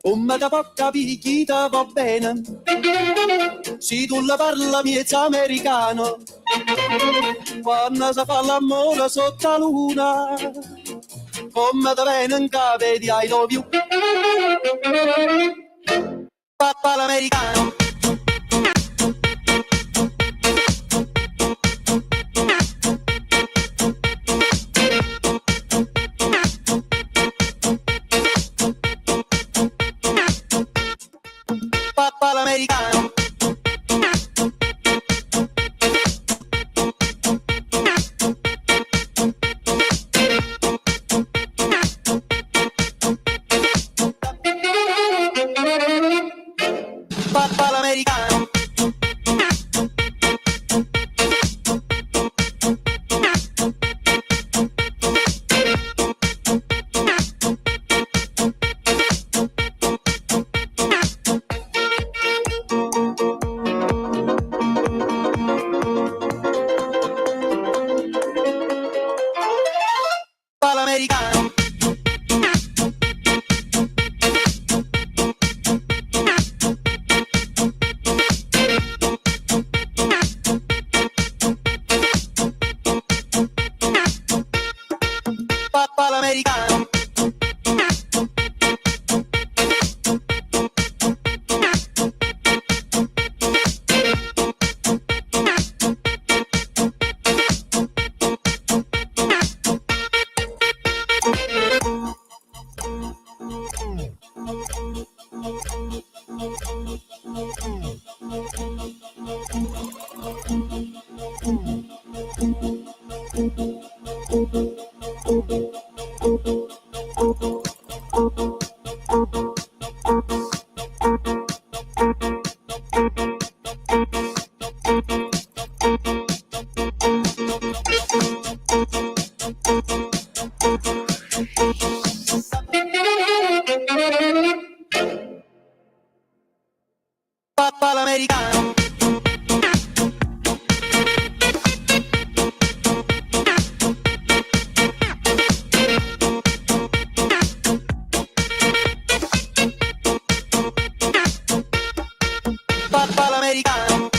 Come da poca picchita va bene, se tu la parla miezza americano, quando si fa l'amore sotto la luna, come da bene in capo di I love you. Papà l'americano. Papà l'americano. Papà l'americano. L'americano. Papà l'americano. Papà l'americano. Papà l'americano.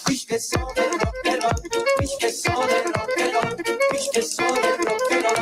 Ich che so del rock and roll, ich che so del rock and roll, ich che so del rock and roll.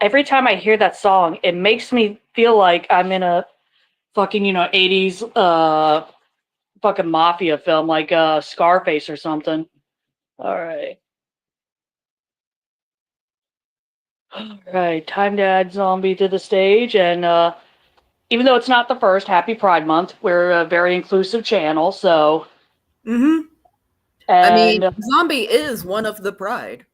Every time I hear that song, it makes me feel like I'm in a fucking, 80s fucking mafia film, like Scarface or something. All right. All right, time to add Zombie to the stage. And even though it's not the first, happy Pride Month. We're a very inclusive channel, so. Mm-hmm. And, I mean, Zombie is one of the Pride.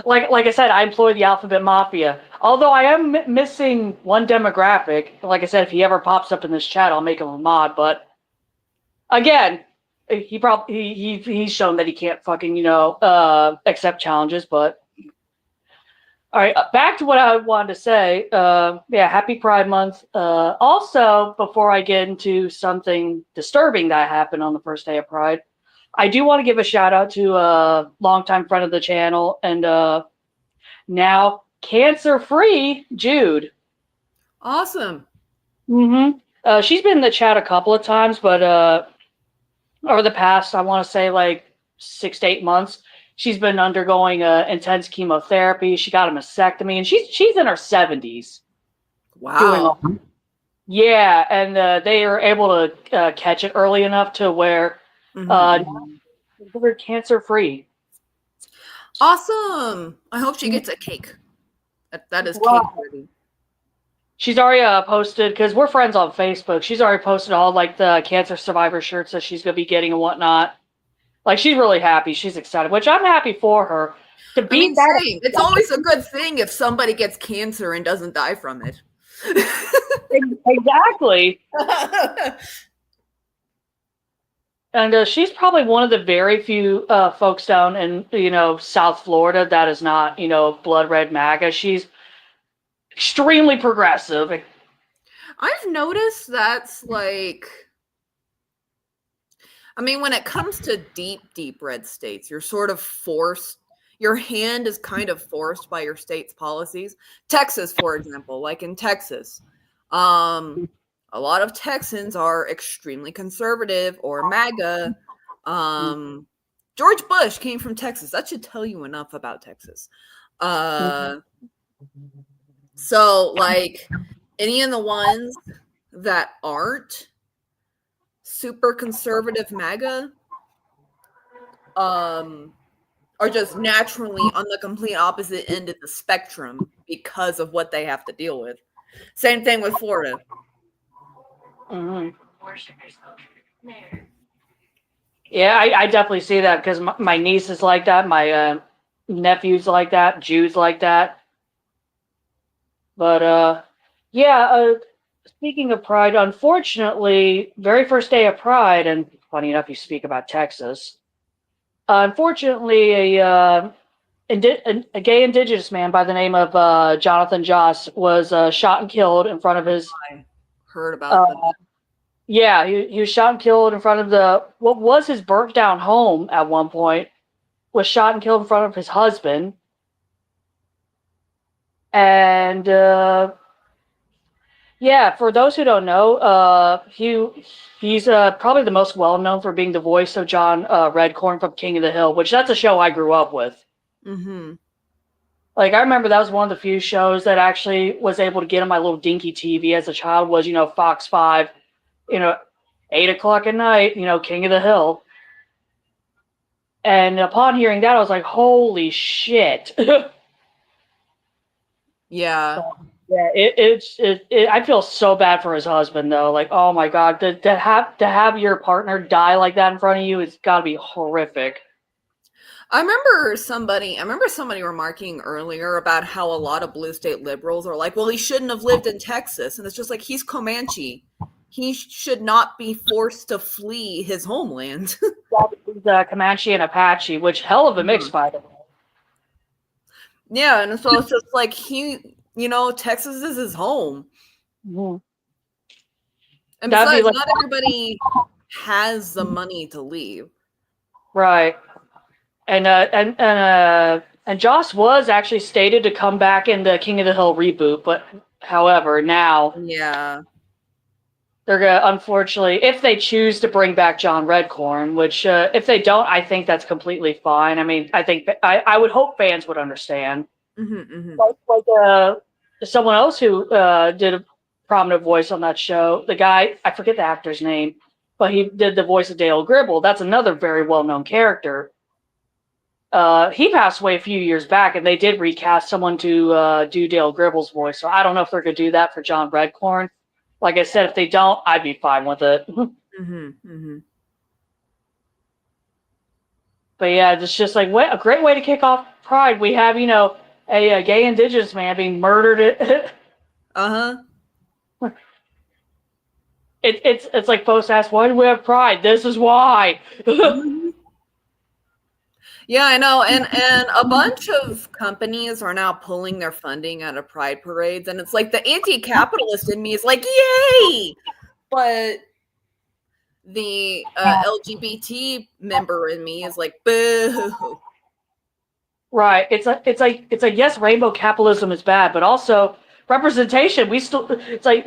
Like I said, I employ the Alphabet Mafia. Although I am missing one demographic. Like I said, if he ever pops up in this chat, I'll make him a mod. But again, he's shown that he can't fucking accept challenges. But all right, back to what I wanted to say. Yeah, happy Pride Month. Also, before I get into something disturbing that happened on the first day of Pride, I do want to give a shout out to a longtime friend of the channel and now cancer-free Jude. Awesome. Mm-hmm. She's been in the chat a couple of times, but over the past, I want to say like 6 to 8 months, she's been undergoing intense chemotherapy. She got a mastectomy, and she's in her 70s. Wow. Yeah, and they were able to catch it early enough to where they're cancer-free. Awesome. I hope she gets a cake. That is Wow. cake worthy. She's already posted, because we're friends on Facebook, she's already posted all like the cancer survivor shirts that she's going to be getting and whatnot. Like, she's really happy. She's excited, which I'm happy for her. Same. It's always a good thing if somebody gets cancer and doesn't die from it. Exactly. And she's probably one of the very few folks down in, South Florida that is not, blood red MAGA. She's extremely progressive. I've noticed that's like, I mean, when it comes to deep, deep red states, you're sort of forced, your hand is kind of forced by your state's policies. Texas, for example, like in Texas, a lot of Texans are extremely conservative or MAGA. George Bush came from Texas. That should tell you enough about Texas. So, like, any of the ones that aren't super conservative MAGA are just naturally on the complete opposite end of the spectrum because of what they have to deal with. Same thing with Florida. Yeah, I definitely see that because my niece is like that. My nephew's like that. Jude's like that. But, speaking of Pride, unfortunately, very first day of Pride, and funny enough, you speak about Texas. Unfortunately, a gay indigenous man by the name of Jonathan Joss was shot and killed in front of his. I heard about that. Yeah, he was shot and killed in front of what was his burnt down home at one point. Was shot and killed in front of his husband. And for those who don't know, he's probably the most well known for being the voice of John Redcorn from King of the Hill, which that's a show I grew up with. Like, I remember that was one of the few shows that actually was able to get on my little dinky TV as a child was, Fox 5, 8 o'clock at night, King of the Hill. And upon hearing that, I was like, holy shit. Yeah. Yeah, I feel so bad for his husband though. Like, oh my god, to have your partner die like that in front of you, it's got to be horrific. I remember somebody remarking earlier about how a lot of blue state liberals are like, well, he shouldn't have lived in Texas, and it's just like, he's Comanche. He should not be forced to flee his homeland. He's Comanche and Apache, which hell of a mix, by the way. Yeah, and so it's just like Texas is his home. Mm-hmm. And besides, not everybody has the money to leave. Right. And Joss was actually stated to come back in the King of the Hill reboot, but however, now they're gonna, unfortunately, if they choose to bring back John Redcorn, which if they don't, I think that's completely fine. I mean, I think I would hope fans would understand. Like someone else who did a prominent voice on that show, the guy, I forget the actor's name, but he did the voice of Dale Gribble. That's another very well-known character. He passed away a few years back, and they did recast someone to do Dale Gribble's voice. So I don't know if they're going to do that for John Redcorn. Like I said, if they don't, I'd be fine with it. But yeah, it's just like a great way to kick off Pride. We have, a gay indigenous man being murdered. It's like folks ask, why do we have Pride? This is why. Yeah, I know, and a bunch of companies are now pulling their funding out of Pride parades, and it's like the anti-capitalist in me is like, yay! But the LGBT member in me is like, boo. Right. It's like yes, rainbow capitalism is bad, but also representation. It's like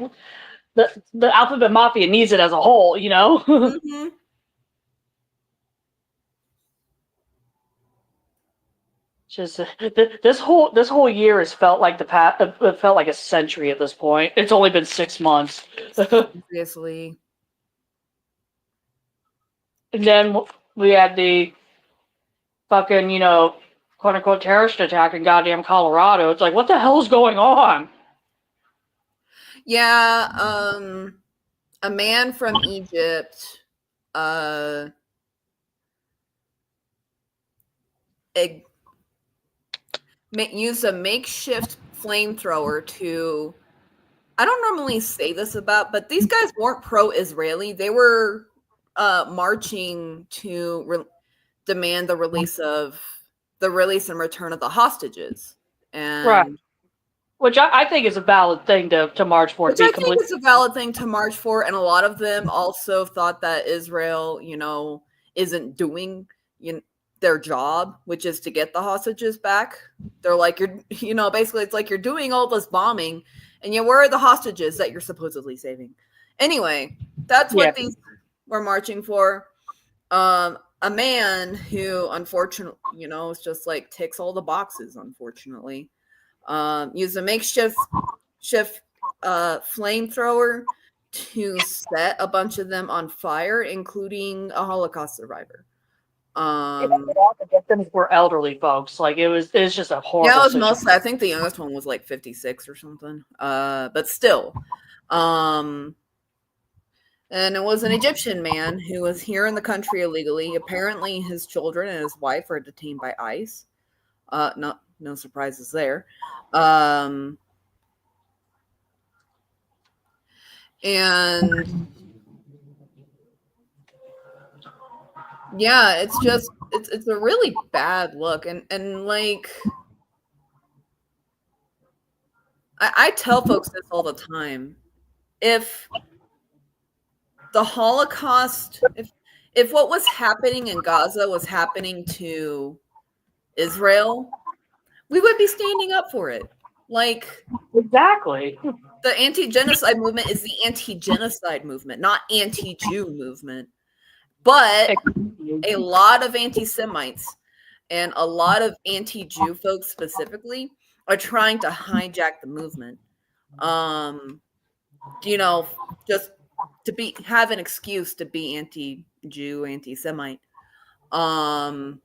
the alphabet mafia needs it as a whole, you know? Mm-hmm. Just this whole year has felt like it felt like a century at this point. It's only been 6 months. Seriously. And then we had the fucking, quote unquote terrorist attack in goddamn Colorado. It's like, what the hell is going on? Yeah, a man from Egypt used a makeshift flamethrower to, I don't normally say this about, but these guys weren't pro-Israeli. They were marching to demand the release and return of the hostages. And right. Which I think is a valid thing to march for. Which I think is a valid thing to march for. And a lot of them also thought that Israel, isn't doing their job, which is to get the hostages back. They're like, basically it's like you're doing all this bombing and yet where are the hostages that you're supposedly saving? Anyway, that's what these were marching for. A man who, unfortunately, is just like ticks all the boxes, unfortunately. Used a makeshift flamethrower to set a bunch of them on fire, including a Holocaust survivor. The victims were elderly folks. Like it was just a horrible. Yeah, it was mostly. I think the youngest one was like 56 or something. But still, and it was an Egyptian man who was here in the country illegally. Apparently, his children and his wife are detained by ICE. No surprises there. And yeah, it's a really bad look. And like, I tell folks this all the time. If the Holocaust, if what was happening in Gaza was happening to Israel, we would be standing up for it. Like, exactly. The anti-genocide movement is the anti-genocide movement, not anti-Jew movement. But a lot of anti-Semites and a lot of anti-Jew folks specifically are trying to hijack the movement. Just to have an excuse to be anti-Jew, anti-Semite. And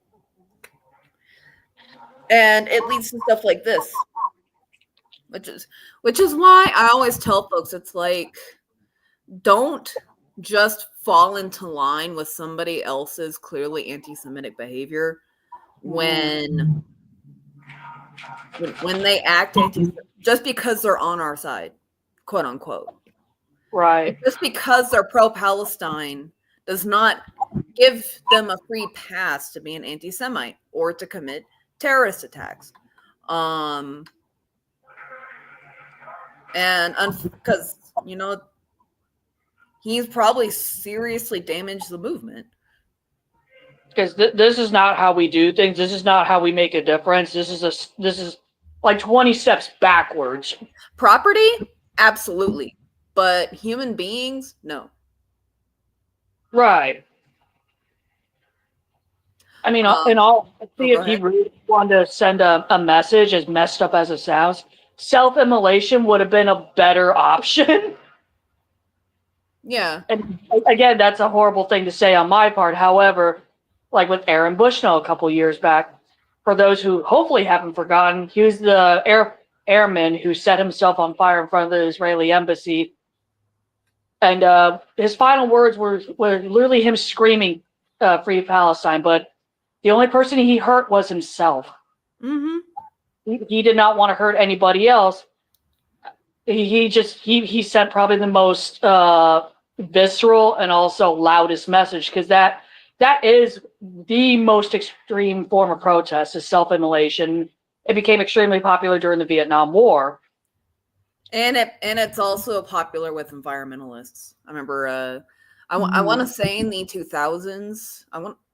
it leads to stuff like this. Which is why I always tell folks, it's like, don't just fall into line with somebody else's clearly anti-Semitic behavior when they act just because they're on our side, quote unquote. Right. Just because they're pro-Palestine does not give them a free pass to be an anti-Semite or to commit terrorist attacks. And because, he's probably seriously damaged the movement. Because this is not how we do things. This is not how we make a difference. This is like 20 steps backwards. Property? Absolutely. But human beings? No. Right. I mean, in all, if he really wanted to send a message, as messed up as it sounds, self-immolation would have been a better option. Yeah. And again, that's a horrible thing to say on my part. However, like with Aaron Bushnell a couple years back, for those who hopefully haven't forgotten, he was the airman who set himself on fire in front of the Israeli embassy. And his final words were literally him screaming, "Free Palestine!" But the only person he hurt was himself. Mm-hmm. He did not want to hurt anybody else. He sent probably the most visceral and also loudest message, because that is the most extreme form of protest, is self-immolation. It became extremely popular during the Vietnam War. And it's also popular with environmentalists. I remember I want to say in the 2000s,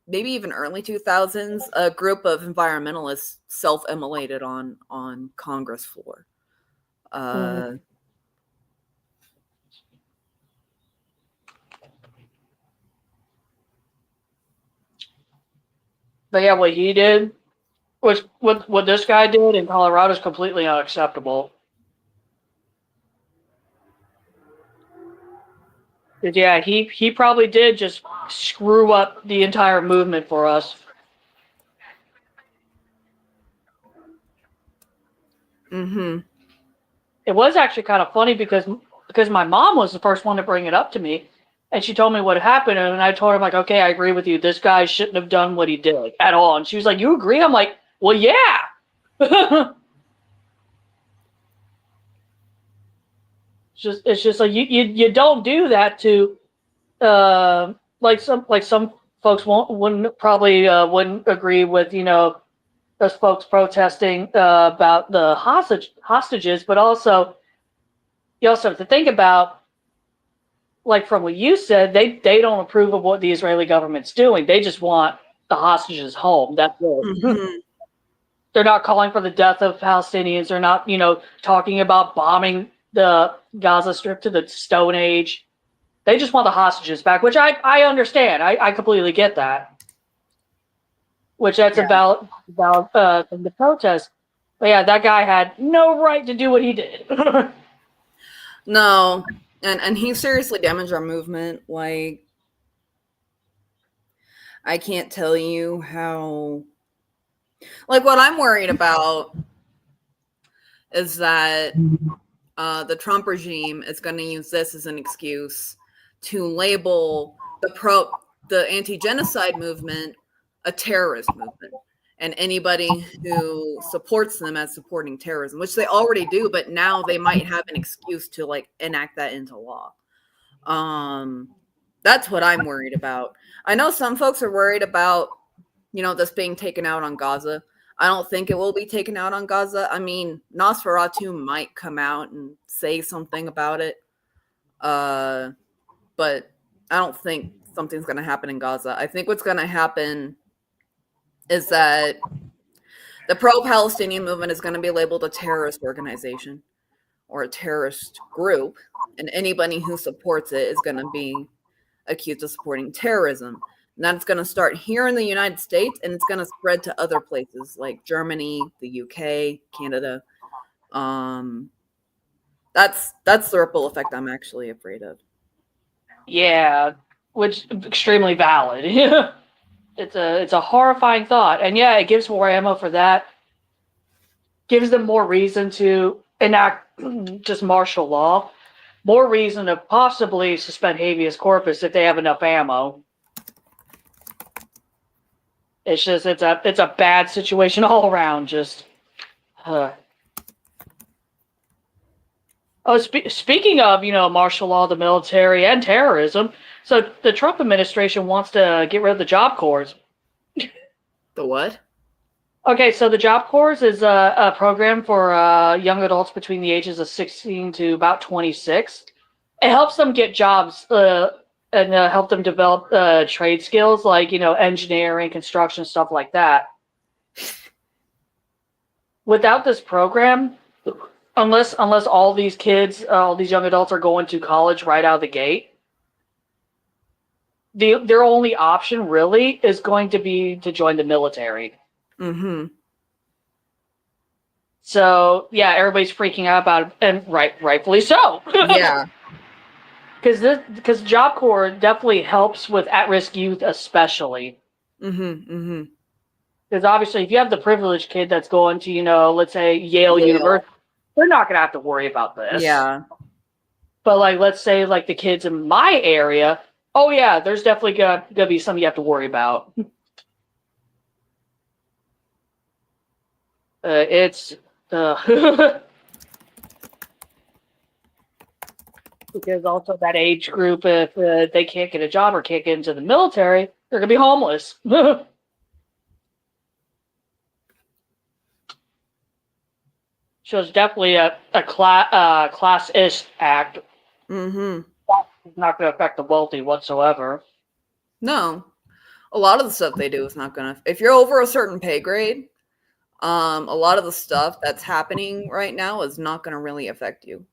maybe even early 2000s, a group of environmentalists self-immolated on Congress floor. But yeah, what he did, what this guy did in Colorado is completely unacceptable. Yeah, he probably did just screw up the entire movement for us. Mm-hmm. It was actually kind of funny because my mom was the first one to bring it up to me, and she told me what happened, and I told her, like, okay, I agree with you. This guy shouldn't have done what he did at all. And she was like, you agree? I'm like, well, yeah. It's just like you don't do that to like some folks wouldn't agree with those folks protesting about the hostages, but also you also have to think about, like from what you said, they don't approve of what the Israeli government's doing. They just want the hostages home. That's it. Mm-hmm. They're not calling for the death of Palestinians. They're not talking about bombing the Gaza Strip to the Stone Age. They just want the hostages back, which I understand. I completely get that. Which that's a valid thing to protest. But yeah, that guy had no right to do what he did. No, and he seriously damaged our movement. Like, I can't tell you how. Like, what I'm worried about is that the Trump regime is going to use this as an excuse to label the anti-genocide movement a terrorist movement, and anybody who supports them as supporting terrorism, which they already do, but now they might have an excuse to like enact that into law. That's what I'm worried about. I know some folks are worried about, this being taken out on Gaza. I don't think it will be taken out on Gaza. I mean, Nosferatu might come out and say something about it. But I don't think something's going to happen in Gaza. I think what's going to happen is that the pro-Palestinian movement is going to be labeled a terrorist organization or a terrorist group, and anybody who supports it is going to be accused of supporting terrorism. And that's going to start here in the United States, and it's going to spread to other places like Germany, the UK, Canada. That's the ripple effect I'm actually afraid of. Yeah, which is extremely valid. It's a horrifying thought, and yeah, it gives more ammo for that. Gives them more reason to enact just martial law, more reason to possibly suspend habeas corpus if they have enough ammo. It's just it's a bad situation all around. Just. Oh, speaking of martial law, the military, and terrorism, so the Trump administration wants to get rid of the Job Corps. The what? Okay, so the Job Corps is a program for young adults between the ages of 16 to about 26. It helps them get jobs and help them develop trade skills like engineering, construction, stuff like that. Without this program, unless all these kids, all these young adults are going to college right out of the gate, their only option really is going to be to join the military. Mm-hmm. So yeah, everybody's freaking out about it, and rightfully so. Yeah. Because Job Corps definitely helps with at-risk youth, especially. Mm-hmm. Mm-hmm. Because obviously, if you have the privileged kid that's going to, let's say Yale University, they're not going to have to worry about this. Yeah. But like, let's say like the kids in my area, oh yeah, there's definitely gonna be something you have to worry about. It's because also that age group, if they can't get a job or can't get into the military, they're gonna be homeless. So it's definitely a class-ish act. Mm-hmm. It's not going to affect the wealthy whatsoever. No. A lot of the stuff they do is not gonna, if you're over a certain pay grade, a lot of the stuff that's happening right now is not gonna really affect you.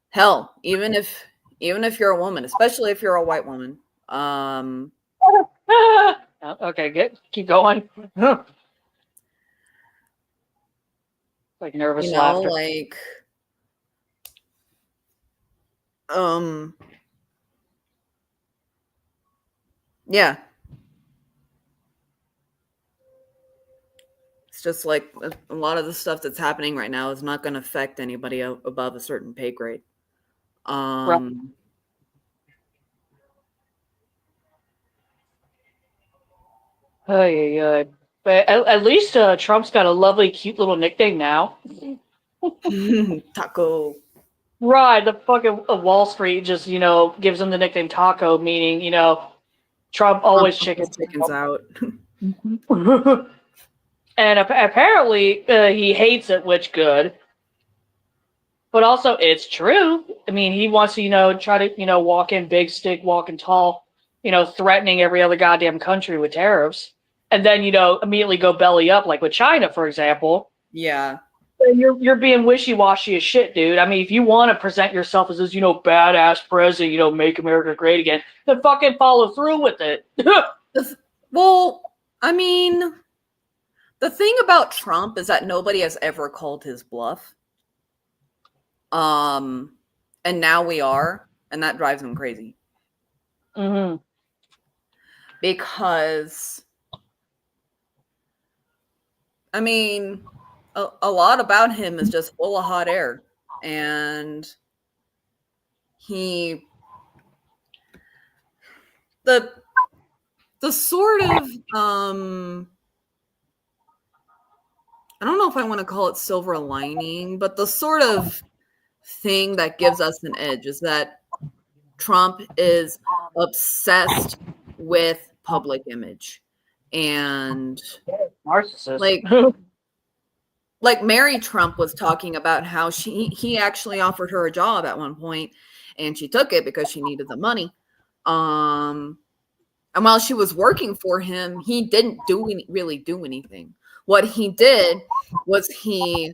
Hell, even if you're a woman, especially if you're a white woman. Okay, keep going. Like nervous laughter. Like yeah. It's just like a lot of the stuff that's happening right now is not going to affect anybody above a certain pay grade. Right. But at least Trump's got a lovely, cute little nickname now. Taco. Right, the fucking Wall Street just, gives him the nickname Taco, meaning, Trump always chickens out. And apparently he hates it, which good. But also, it's true. I mean, he wants to, try to, walk in big stick, walking tall, threatening every other goddamn country with tariffs. And then, immediately go belly up, like with China, for example. Yeah. You're being wishy-washy as shit, dude. I mean, if you want to present yourself as this, badass president, make America great again, then fucking follow through with it. Well, I mean, the thing about Trump is that nobody has ever called his bluff. And now we are, and that drives him crazy. Mm-hmm. Because, I mean, a lot about him is just full of hot air. And the sort of, I don't know if I want to call it silver lining, but the sort of thing that gives us an edge is that Trump is obsessed with public image and narcissist. Like Mary Trump was talking about how he actually offered her a job at one point and she took it because she needed the money. And while she was working for him, he didn't really do anything. What he did was he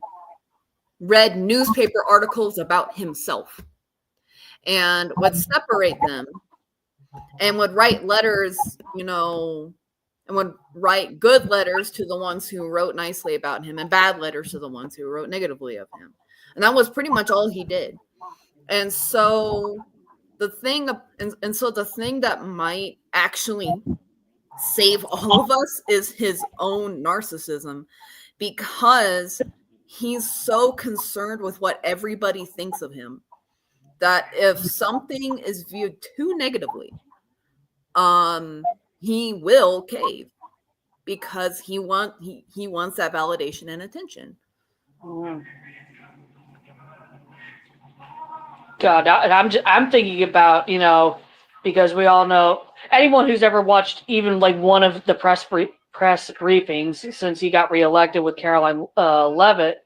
read newspaper articles about himself and would separate them and would write letters, and would write good letters to the ones who wrote nicely about him and bad letters to the ones who wrote negatively of him. And that was pretty much all he did. And so the thing that might actually save all of us is his own narcissism, because he's so concerned with what everybody thinks of him that if something is viewed too negatively, he will cave because he wants that validation and attention. God, I'm thinking about, because we all know, anyone who's ever watched even like one of the press briefings since he got reelected with Caroline Leavitt,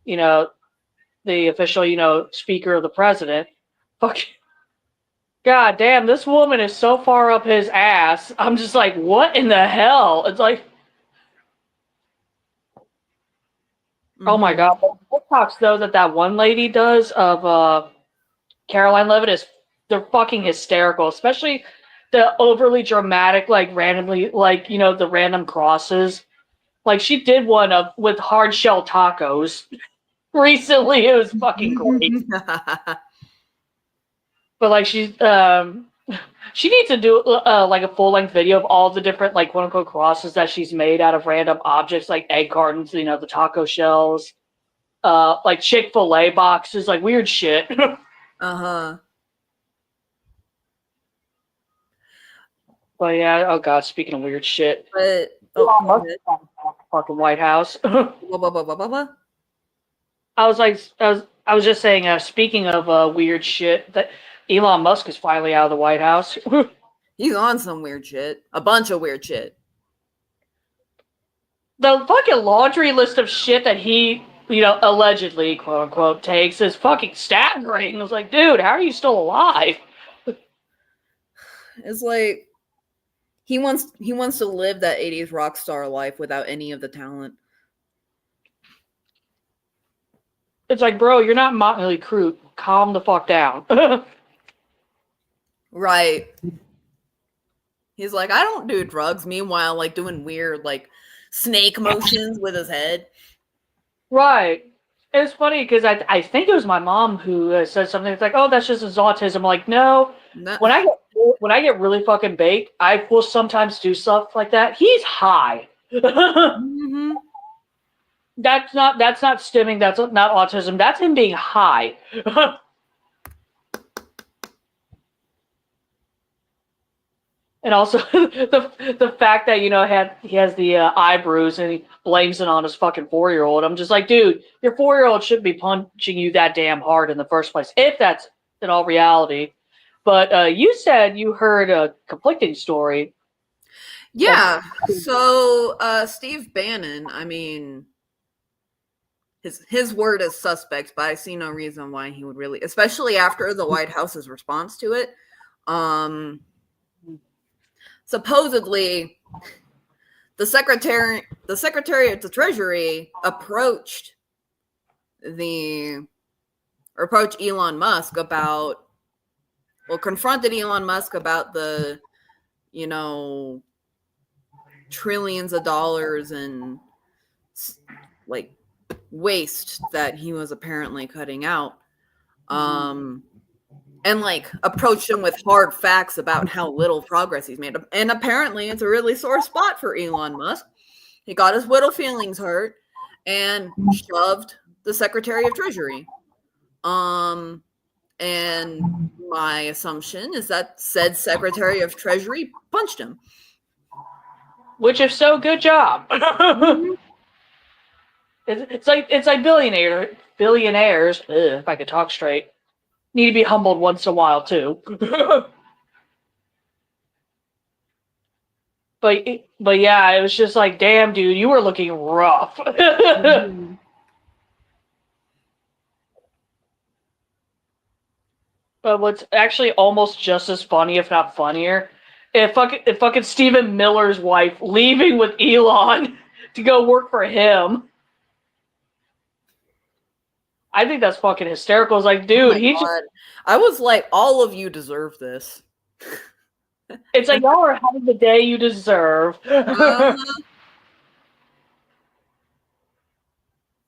the official, speaker of the president. Fuck. God damn, this woman is so far up his ass. I'm just like, what in the hell? It's like, oh my God. The TikToks, though, that one lady does of Caroline Leavitt they're fucking hysterical, especially the overly dramatic, like randomly, like, the random crosses. Like she did one with hard shell tacos recently. It was fucking great. But like she needs to do like a full-length video of all the different like quote-unquote crosses that she's made out of random objects like egg cartons, the taco shells, like Chick-fil-A boxes, like weird shit. Uh-huh. But yeah, oh God, speaking of weird shit. But fucking White House. I was just saying, speaking of weird shit, that Elon Musk is finally out of the White House. He's on some weird shit. A bunch of weird shit. The fucking laundry list of shit that he, allegedly, quote unquote, takes is fucking staggering. I was like, dude, how are you still alive? It's like he wants to live that 80s rock star life without any of the talent. It's like, bro, you're not Motley Crue. Calm the fuck down. Right. He's like, I don't do drugs. Meanwhile, like doing weird like snake motions with his head. Right. It's funny because I think it was my mom who said something. It's like, oh, that's just his autism. I'm like, no. No. When I get really fucking baked, I will sometimes do stuff like that. He's high. Mm-hmm. That's not stimming. That's not autism. That's him being high. And also the fact that he has the eye bruise and he blames it on his fucking 4-year-old. I'm just like, dude, your 4-year-old shouldn't be punching you that damn hard in the first place, if that's in all reality. But you said you heard a conflicting story. Yeah. So Steve Bannon, I mean, his word is suspect, but I see no reason why he would really, especially after the White House's response to it. Supposedly, the Secretary of the Treasury approached Elon Musk about, confronted Elon Musk about the, trillions of dollars and like waste that he was apparently cutting out. And like approached him with hard facts about how little progress he's made. And apparently it's a really sore spot for Elon Musk. He got his little feelings hurt and shoved the Secretary of Treasury. And my assumption is that said Secretary of Treasury punched him. Which, if so, good job. It's like billionaires, if I could talk straight, need to be humbled once in a while too. But yeah, it was just like, damn, dude, you were looking rough. But what's actually almost just as funny, if not funnier, if fucking Stephen Miller's wife leaving with Elon to go work for him. I think that's fucking hysterical. It's like, dude, I was like, all of you deserve this. It's like, y'all are having the day you deserve.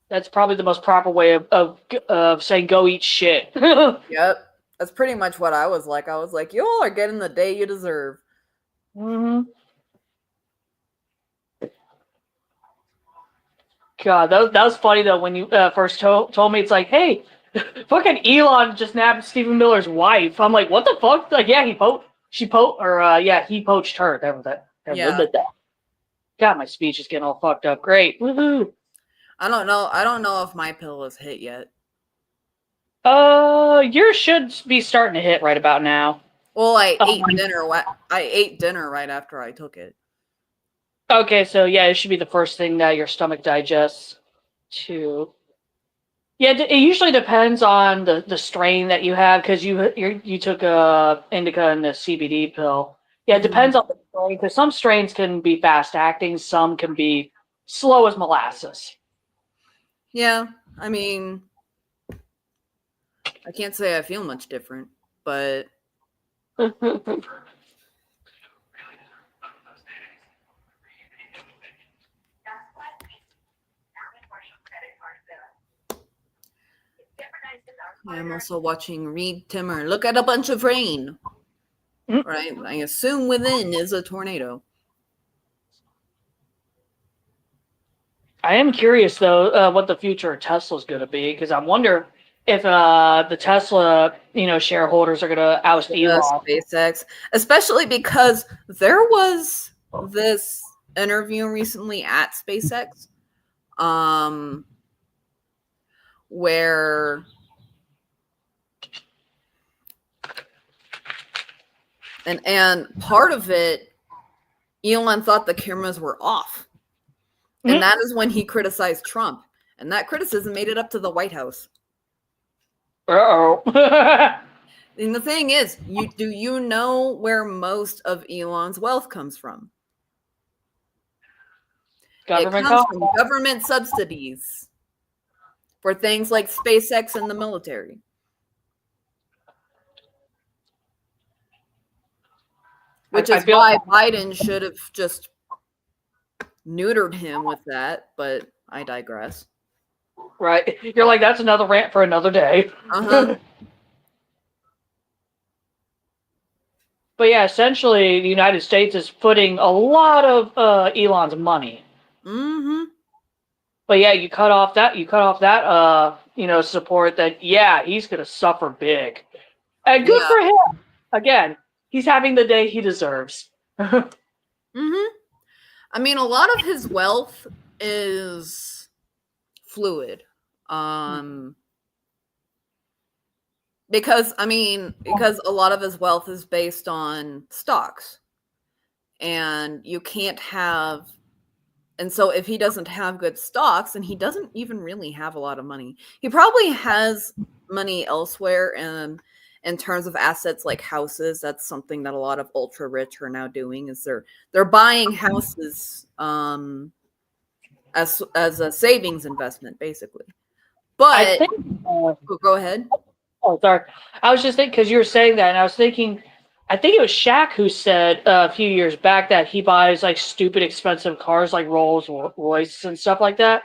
That's probably the most proper way of saying go eat shit. Yep. That's pretty much what I was like. I was like, you all are getting the day you deserve. Mm-hmm. God, that was funny though when you first told me. It's like, hey, fucking Elon just nabbed Stephen Miller's wife. I'm like, what the fuck? Like, yeah, he poached her. Yeah. God, my speech is getting all fucked up. Great, woohoo! I don't know if my pill is hit yet. Yours should be starting to hit right about now. Well, I ate dinner right after I took it. Okay, so yeah, it should be the first thing that your stomach digests too. Yeah, it usually depends on the strain that you have, because you took a indica and the CBD pill. Yeah, it depends on the strain, because some strains can be fast acting, some can be slow as molasses. Yeah, I mean, I can't say I feel much different, but I'm also watching Reed Timmer. Look at a bunch of rain. Right? I assume within is a tornado. I am curious though what the future of Tesla is going to be, because I wonder if the Tesla shareholders are going to oust Elon. SpaceX, especially because there was this interview recently at SpaceX, where and part of it, Elon thought the cameras were off. And that is when he criticized Trump. And that criticism made it up to the White House. Uh-oh. And the thing is, do you know where most of Elon's wealth comes from? Government It comes costs. from government subsidies for things like SpaceX and the military. Which is why Biden should have just neutered him with that, but I digress. Right. You're like, that's another rant for another day. Uh-huh. But yeah, essentially, the United States is footing a lot of Elon's money. Mm-hmm. But yeah, you cut off that, support. That he's gonna suffer big, and good for him. Again, he's having the day he deserves. Mm-hmm. I mean, a lot of his wealth is fluid. Because a lot of his wealth is based on stocks. And you can't have, and so if he doesn't have good stocks, and he doesn't even really have a lot of money, he probably has money elsewhere. And in terms of assets like houses, that's something that a lot of ultra rich are now doing, is they're buying houses as a savings investment, basically. But go ahead. Oh, sorry. I was just thinking, because you were saying that, and I was thinking, I think it was Shaq who said a few years back that he buys like stupid expensive cars like Rolls Royce and stuff like that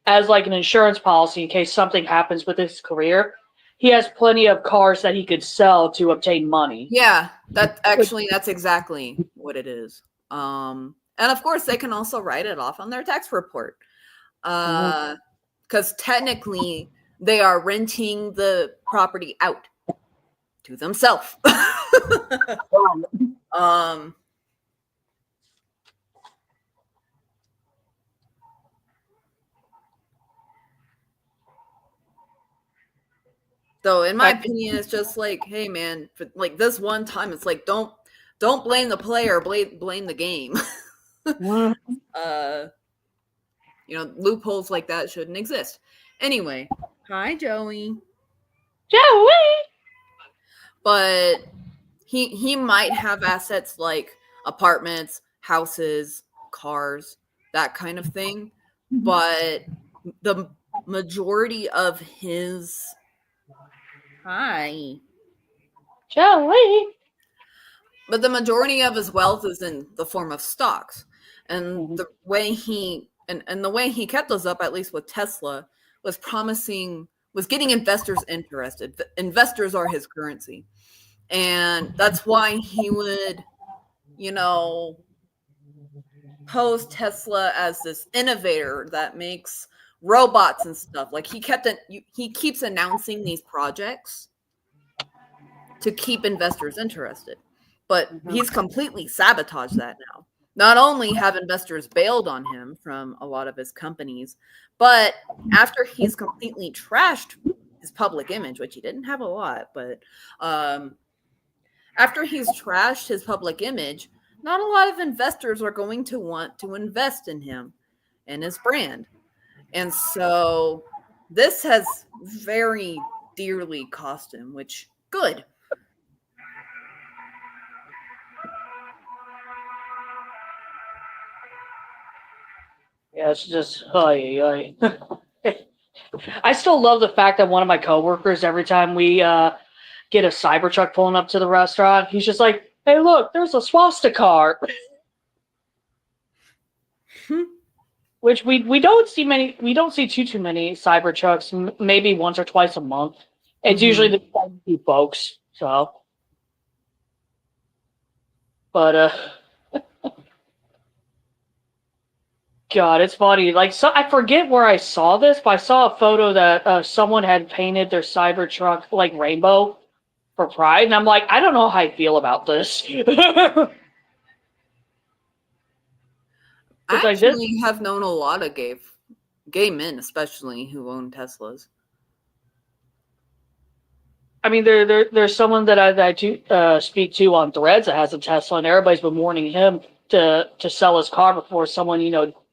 as like an insurance policy in case something happens with his career. He has plenty of cars that he could sell to obtain money. Yeah, that's exactly what it is. And of course, they can also write it off on their tax report. Because technically, they are renting the property out to themselves. So in my opinion, it's just like, hey man, for like this one time, it's like don't blame the player, blame the game. Loopholes like that shouldn't exist. Anyway, hi Joey. But he might have assets like apartments, houses, cars, that kind of thing. But the majority of his Joey. But the majority of his wealth is in the form of stocks. And the way he kept those up, at least with Tesla, was getting investors interested. Investors are his currency. And that's why he would, pose Tesla as this innovator that makes robots and stuff. Like he keeps announcing these projects to keep investors interested. But he's completely sabotaged that now. Not only have investors bailed on him from a lot of his companies, but after he's completely trashed his public image, which he didn't have a lot, but after he's trashed his public image, not a lot of investors are going to want to invest in him and his brand. And so this has very dearly cost him, which good. Yeah, it's just I still love the fact that one of my coworkers, every time we get a Cybertruck pulling up to the restaurant, he's just like, "Hey, look, there's a swastika." Which we don't see many. We don't see too many Cybertrucks. Maybe once or twice a month. It's usually the few folks. So, but God, it's funny. Like, so I forget where I saw this, but I saw a photo that someone had painted their Cybertruck like rainbow for Pride, and I'm like, I don't know how I feel about this. I actually have known a lot of gay men, especially, who own Teslas. I mean, there's someone that I speak to on Threads that has a Tesla, and everybody's been warning him to sell his car before someone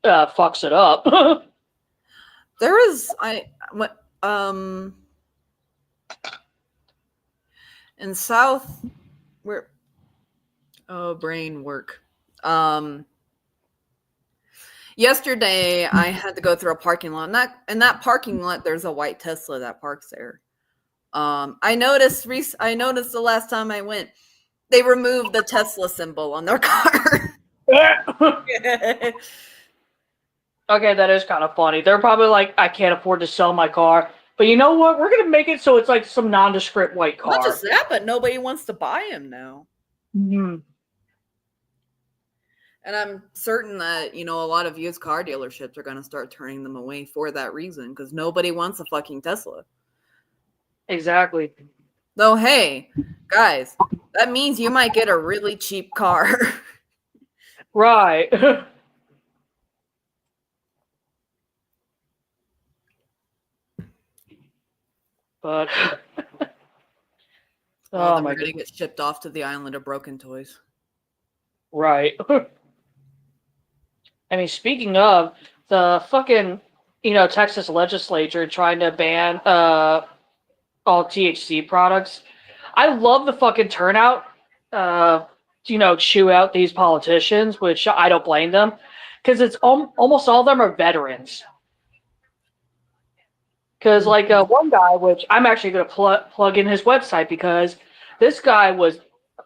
fucks it up. in South, where, oh, brain work. Yesterday I had to go through a parking lot. In that parking lot, there's a white Tesla that parks there. I noticed the last time I went, they removed the Tesla symbol on their car. Okay, that is kind of funny. They're probably like, I can't afford to sell my car. But you know what? We're going to make it so it's like some nondescript white car. Not just that, but nobody wants to buy him now. Mm-hmm. And I'm certain that, a lot of used car dealerships are going to start turning them away for that reason, because nobody wants a fucking Tesla. Exactly. Though, hey, guys, that means you might get a really cheap car. Right. But Well, then we're going to get shipped off to the island of broken toys. Right. I mean, speaking of the fucking, Texas legislature trying to ban all THC products, I love the fucking turnout. Chew out these politicians, which I don't blame them, because it's almost all of them are veterans. Because one guy, which I'm actually going to plug in his website, because this guy was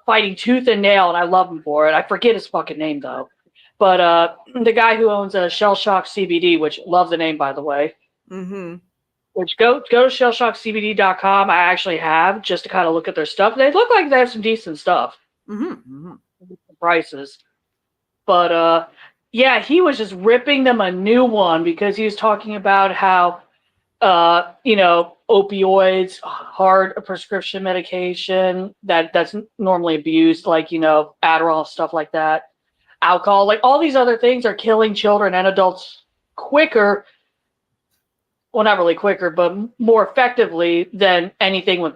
fighting tooth and nail, and I love him for it. I forget his fucking name though. But the guy who owns Shell Shock CBD, which love the name by the way. Mm-hmm. Which go to shellshockcbd.com. I actually have, just to kind of look at their stuff. They look like they have some decent stuff. Mm-hmm. Prices. But yeah, he was just ripping them a new one, because he was talking about how opioids, hard prescription medication that's normally abused, like, Adderall, stuff like that, alcohol, like all these other things are killing children and adults quicker. Well, not really quicker, but more effectively than anything with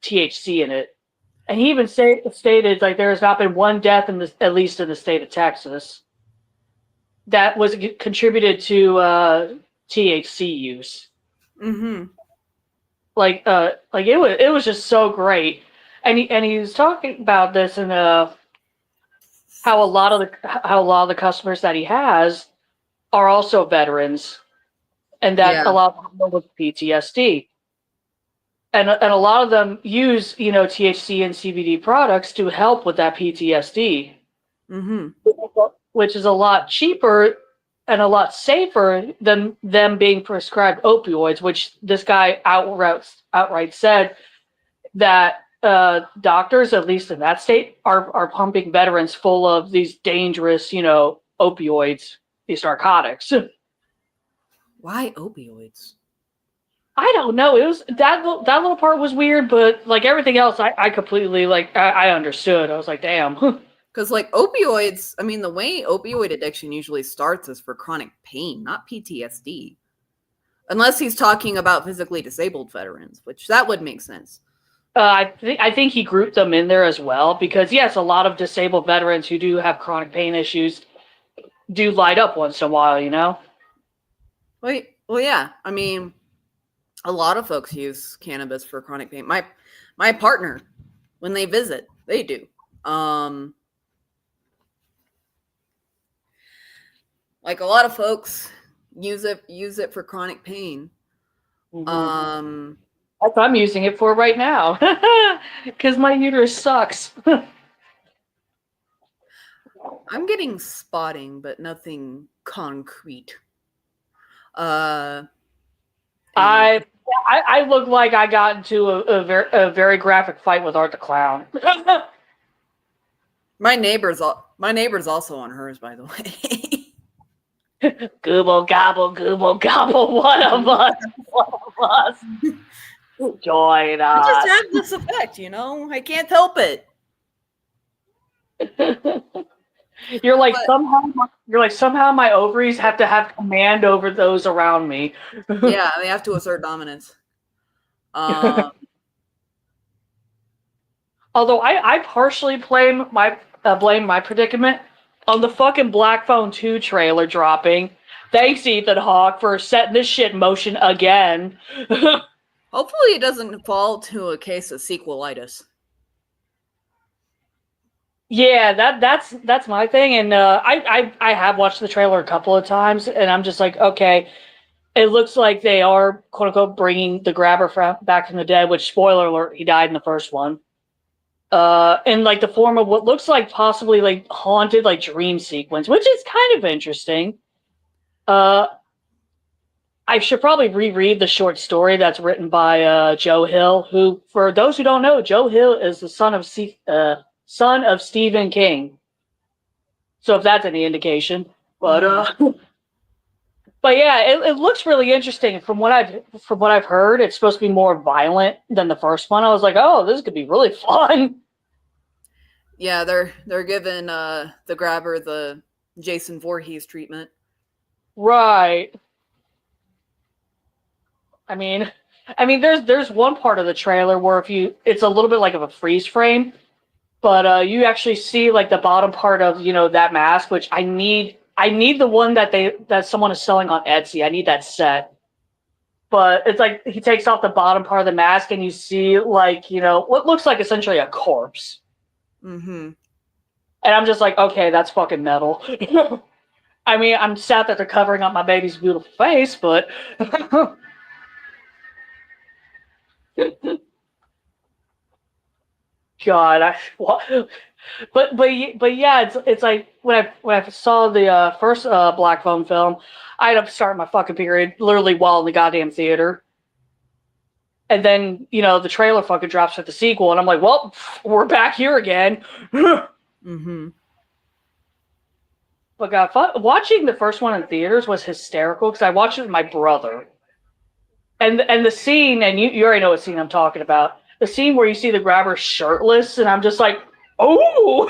THC in it. And he even stated like there has not been one death at least in the state of Texas, that was contributed to THC use. Mm-hmm. Like it was just so great, and he was talking about this, and how a lot of the customers that he has are also veterans, and that a lot of them with PTSD, and a lot of them use THC and CBD products to help with that PTSD, which is a lot cheaper and a lot safer than them being prescribed opioids, which this guy outright said that doctors, at least in that state, are pumping veterans full of these dangerous, opioids, these narcotics. Why opioids? I don't know. It was that little part was weird, but like everything else, I completely I understood. I was like, damn. Because opioids, I mean, the way opioid addiction usually starts is for chronic pain, not PTSD. Unless he's talking about physically disabled veterans, which that would make sense. I think he grouped them in there as well, because yes, a lot of disabled veterans who do have chronic pain issues do light up once in a while, Well, yeah. I mean, a lot of folks use cannabis for chronic pain. My partner, when they visit, they do. Like a lot of folks use it for chronic pain. Mm-hmm. That's what I'm using it for right now, because my uterus sucks. I'm getting spotting, but nothing concrete. Anyway. I look like I got into a very graphic fight with Art the Clown. My neighbor's also on hers, by the way. Gooble gobble, one of us. Join us. I just have this effect, I can't help it. You're like somehow my ovaries have to have command over those around me. Yeah, they have to assert dominance. Although I partially blame my predicament on the fucking Black Phone 2 trailer dropping. Thanks, Ethan Hawke, for setting this shit in motion again. Hopefully it doesn't fall to a case of sequelitis. Yeah, that's my thing, and I have watched the trailer a couple of times, and I'm just like, okay, it looks like they are quote unquote bringing the grabber back from the dead. Which, spoiler alert, he died in the first one. In like the form of what looks like possibly like haunted like dream sequence, which is kind of interesting. I should probably reread the short story that's written by Joe Hill, who, for those who don't know, Joe Hill is the son of Stephen King. So if that's any indication, but but yeah, it looks really interesting. From what I've heard, it's supposed to be more violent than the first one. I was like, oh, this could be really fun. Yeah, they're giving the grabber the Jason Voorhees treatment. Right. I mean, there's one part of the trailer where it's a little bit like of a freeze frame, but you actually see like the bottom part of that mask, which I need the one that someone is selling on Etsy. I need that set. But it's like he takes off the bottom part of the mask, and you see like what looks like essentially a corpse. Mm-hmm. And I'm just like, okay, that's fucking metal. I mean, I'm sad that they're covering up my baby's beautiful face, but. God, but yeah, it's like when I saw the first Black Phone film, I ended up starting my fucking period literally while in the goddamn theater, and then the trailer fucking drops at the sequel, and I'm like, well, we're back here again. Mm-hmm. But God, watching the first one in theaters was hysterical because I watched it with my brother, and the scene, and you already know what scene I'm talking about. The scene where you see the grabber shirtless, and I'm just like, oh!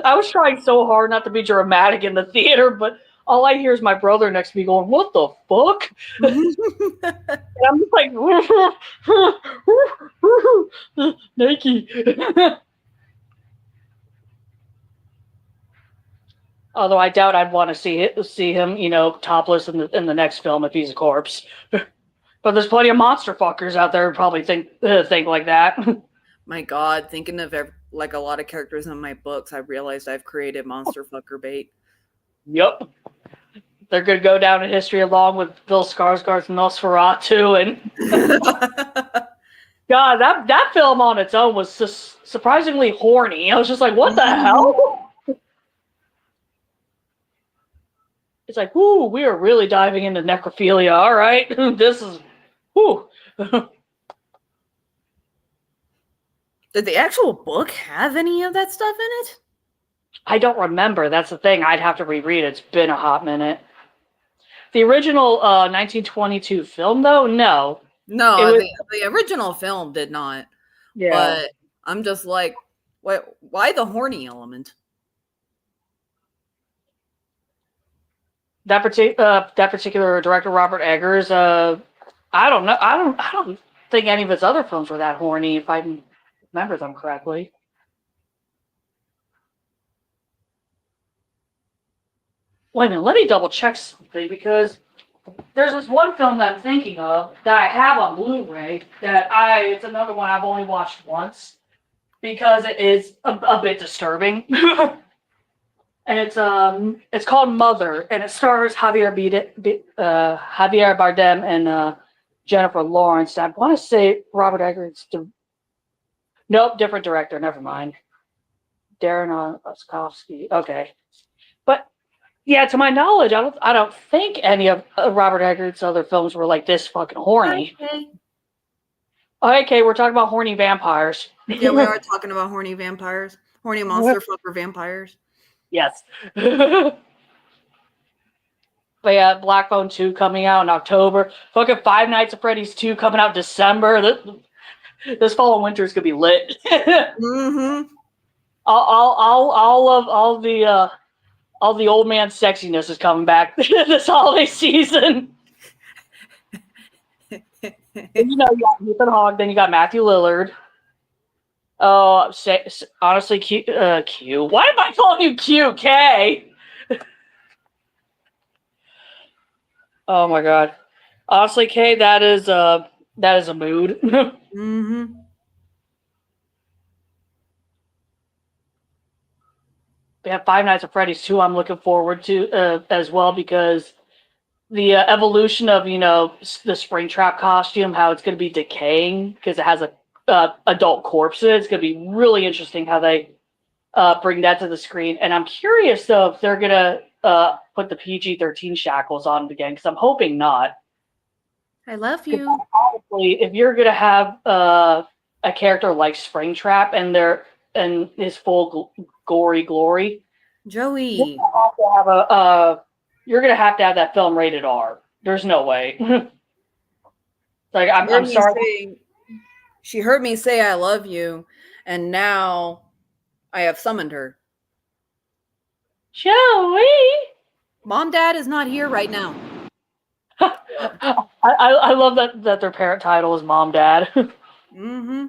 I was trying so hard not to be dramatic in the theater, but all I hear is my brother next to me going, what the fuck? And I'm just like, Nike. Although I doubt I'd want to see him, topless in the next film if he's a corpse. But there's plenty of monster fuckers out there who probably think like that. My God, thinking of like a lot of characters in my books, I realized I've created monster fucker bait. Yep. They're going to go down in history along with Bill Skarsgård's Nosferatu. And God, that film on its own was just surprisingly horny. I was just like, what the hell? It's like, whoo, we are really diving into necrophilia. All right. This is, whoo. Did the actual book have any of that stuff in it? I don't remember. That's the thing. I'd have to reread it. It's been a hot minute. The original 1922 film, though, no. No, the original film did not. Yeah. But I'm just like, why the horny element? That particular director, Robert Eggers, I don't know. I don't think any of his other films were that horny, if I remember them correctly. Wait a minute, let me double check something, because there's this one film that I'm thinking of that I have on Blu-ray it's another one I've only watched once because it is a bit disturbing. And it's called Mother, and it stars Javier Bardem and Jennifer Lawrence. I want to say Robert Eggers. Nope, different director. Never mind. Darren Aronofsky. Okay, but yeah, to my knowledge, I don't think any of Robert Eggers' other films were like this fucking horny. Okay, we're talking about horny vampires. Yeah, we are talking about horny vampires, horny monster fucker vampires. Yes. But yeah, Black Phone 2 coming out in October. Fucking Five Nights at Freddy's 2 coming out December. This fall and winter is gonna be lit. Mm-hmm. All the old man sexiness is coming back this holiday season. You got Ethan Hawke, then you got Matthew Lillard. Oh, honestly, Q. Why am I calling you Q? K? Oh my God. Honestly, K, that is a mood. Mm-hmm. we have Five Nights at Freddy's 2 I'm looking forward to as well, because the evolution of, the Springtrap costume, how it's going to be decaying because it has a adult corpse in it. It's going to be really interesting how they bring that to the screen. And I'm curious, though, if they're going to put the PG-13 shackles on it again, because I'm hoping not. I love you. Honestly, if you're going to have a character like Springtrap and his full gory glory, Joey. you're gonna have to have that film rated R. There's no way. Like I'm sorry. She heard me say I love you, and now I have summoned her. Joey. Mom, Dad is not here right now. I love that their parent title is Mom, Dad. Mm-hmm.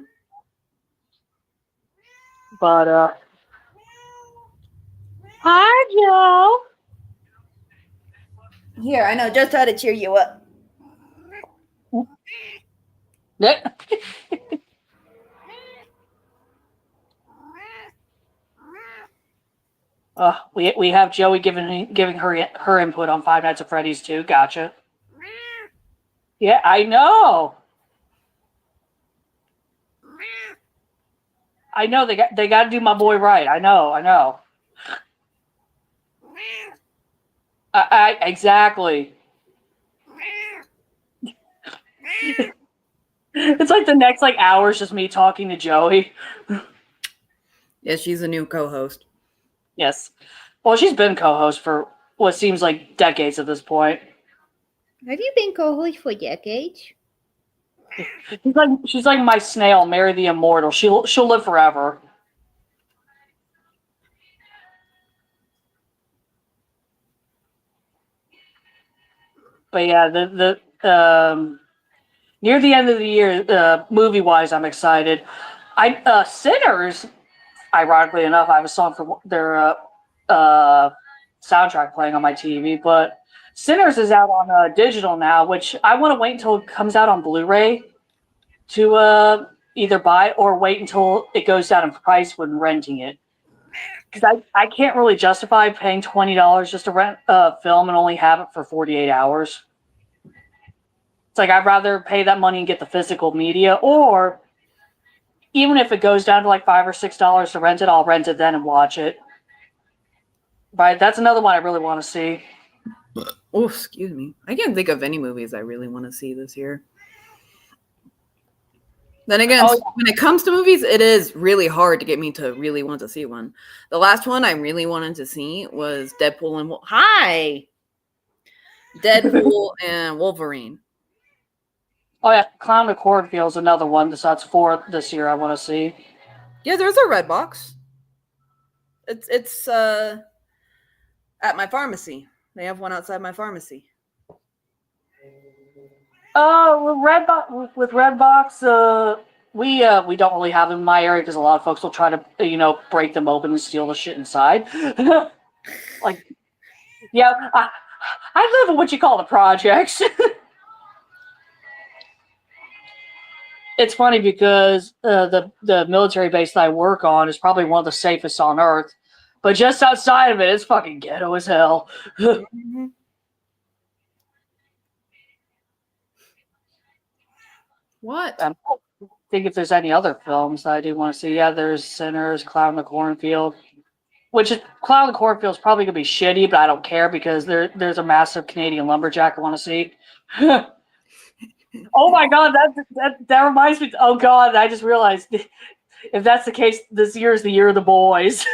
But hi, Joe. Here, I know just how to cheer you up. We have Joey giving her input on Five Nights at Freddy's 2. Gotcha. Yeah, I know. I know they got to do my boy right. I know. I exactly. It's like the next hour is just me talking to Joey. Yeah, she's a new co-host. Yes. Well, she's been co-host for what seems like decades at this point. Have you been co-host for decades? She's like my snail, Mary the Immortal. She'll live forever. But yeah, the near the end of the year, movie wise, I'm excited. Sinners, ironically enough, I have a song for their soundtrack playing on my TV, but Sinners is out on digital now, which I want to wait until it comes out on Blu-ray to either buy it or wait until it goes down in price when renting it. Because I can't really justify paying $20 just to rent a film and only have it for 48 hours. It's like I'd rather pay that money and get the physical media, or even if it goes down to $5 or $6 to rent it, I'll rent it then and watch it. Right, that's another one I really want to see. Oh, excuse me. I can't think of any movies I really want to see this year. Then again, when it comes to movies, it is really hard to get me to really want to see one. The last one I really wanted to see was Deadpool and Wolverine. Oh yeah, Clown the Cornfield's another one. That's 4 this year I want to see. Yeah, there's a red box. It's at my pharmacy. They have one outside my pharmacy. With Redbox, we don't really have them in my area because a lot of folks will try to break them open and steal the shit inside. I live in what you call the projects. It's funny because the military base that I work on is probably one of the safest on Earth, but just outside of it, it's fucking ghetto as hell. Mm-hmm. What? I think if there's any other films that I do want to see, yeah, there's Sinners, Clown in the Cornfield, Clown in the Cornfield is probably gonna be shitty, but I don't care because there's a massive Canadian lumberjack I want to see. Oh my god, that reminds me. Oh god, I just realized if that's the case, this year is the year of the boys.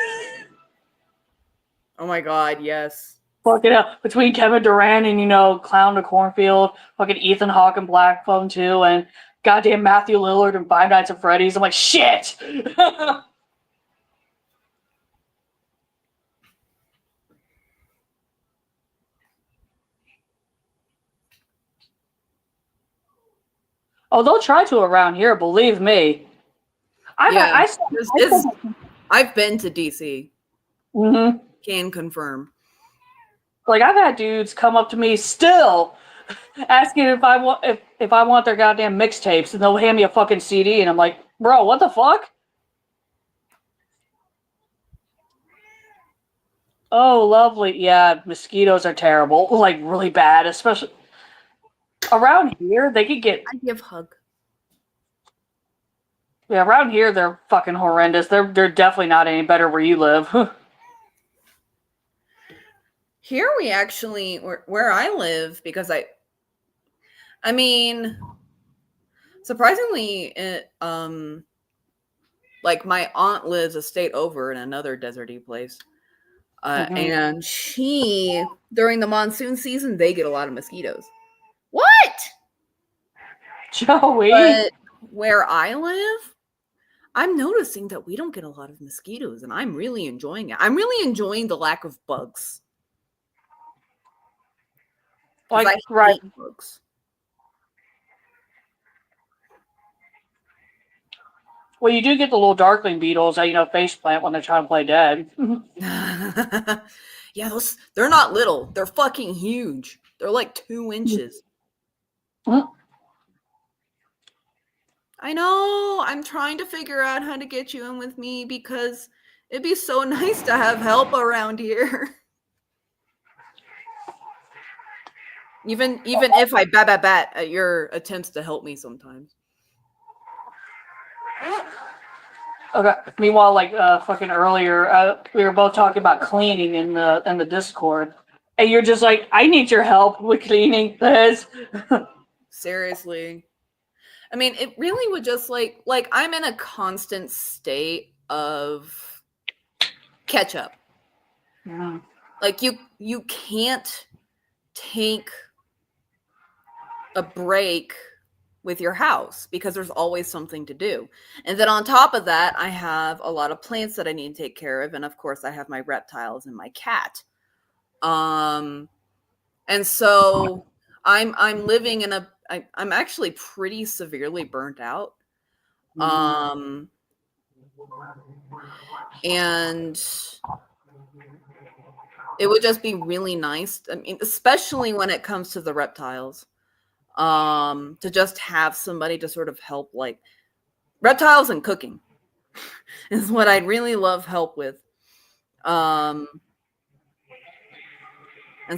Oh my god, yes. Fucking hell. Between Kevin Durant and Clown to Cornfield, fucking Ethan Hawke and Black Phone 2, and goddamn Matthew Lillard and Five Nights at Freddy's, I'm like, shit. Oh, they'll try to around here, believe me. I've been to DC. Mm-hmm. Can confirm. I've had dudes come up to me still asking if I want their goddamn mixtapes, and they'll hand me a fucking CD, and I'm like, bro, what the fuck? Oh, lovely. Yeah, mosquitoes are terrible. Like, really bad, especially around here. They could get... I give hug. Yeah, around here, they're fucking horrendous. They're definitely not any better where you live. Here we actually, where I live, because I mean, surprisingly, like my aunt lives a state over in another deserty place. And she, during the monsoon season, they get a lot of mosquitoes. What? Joey? But where I live, I'm noticing that we don't get a lot of mosquitoes, and I'm really enjoying it. I'm really enjoying the lack of bugs. Like, I right. hate bugs. Well, you do get the little darkling beetles that, face plant when they're trying to play dead. Yeah, they're not little. They're fucking huge. They're like 2 inches. I know. I'm trying to figure out how to get you in with me because it'd be so nice to have help around here. Even if I bat at your attempts to help me sometimes. Okay. Meanwhile, fucking earlier, we were both talking about cleaning in the Discord, and you're just like, "I need your help with cleaning this." Seriously. I mean, it really would just like I'm in a constant state of catch up. Yeah. Like you can't take a break with your house because there's always something to do. And then on top of that, I have a lot of plants that I need to take care of, and of course I have my reptiles and my cat. And so I'm living in I'm actually pretty severely burnt out. And it would just be really nice. I mean, especially when it comes to the reptiles, to just have somebody to sort of help, like reptiles and cooking is what I'd really love help with. And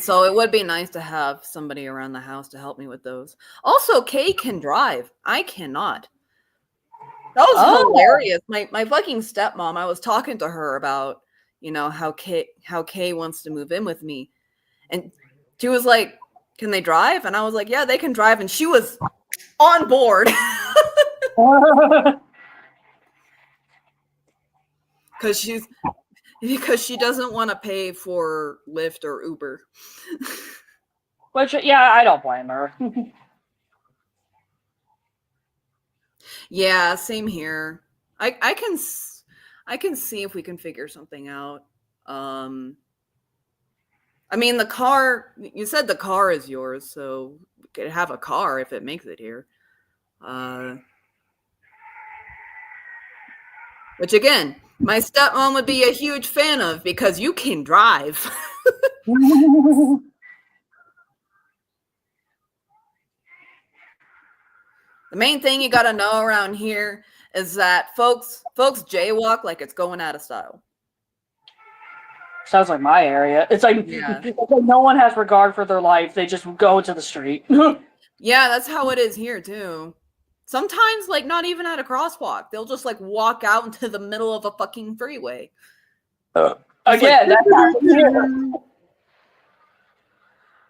so it would be nice to have somebody around the house to help me with those. Also, Kay can drive. I cannot. That was hilarious. My fucking stepmom, I was talking to her about, how Kay wants to move in with me. And she was like, "Can they drive?" And I was like, "Yeah, they can drive." And she was on board. Because she doesn't want to pay for Lyft or Uber. Which, yeah, I don't blame her. Yeah, same here. I can see if we can figure something out. I mean, the car, you said the car is yours, so we could have a car if it makes it here. Which again, my stepmom would be a huge fan of because you can drive. The main thing you got to know around here is that folks jaywalk like it's going out of style. Sounds like my area. It's like, it's like no one has regard for their life. They just go into the street. Yeah, that's how it is here too. Sometimes, like, not even at a crosswalk. They'll just like walk out into the middle of a fucking freeway. Again, that's how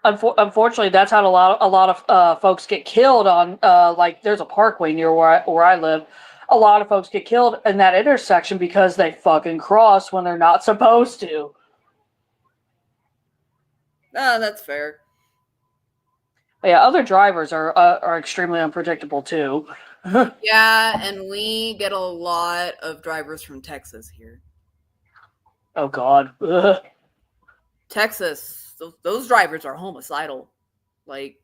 unfortunately, that's how a lot of folks get killed on. Like, there's a parkway near where I live. A lot of folks get killed in that intersection because they fucking cross when they're not supposed to. Oh, that's fair. But yeah, other drivers are extremely unpredictable too. Yeah, and we get a lot of drivers from Texas here. Oh God. Ugh. Texas, those drivers are homicidal. Like,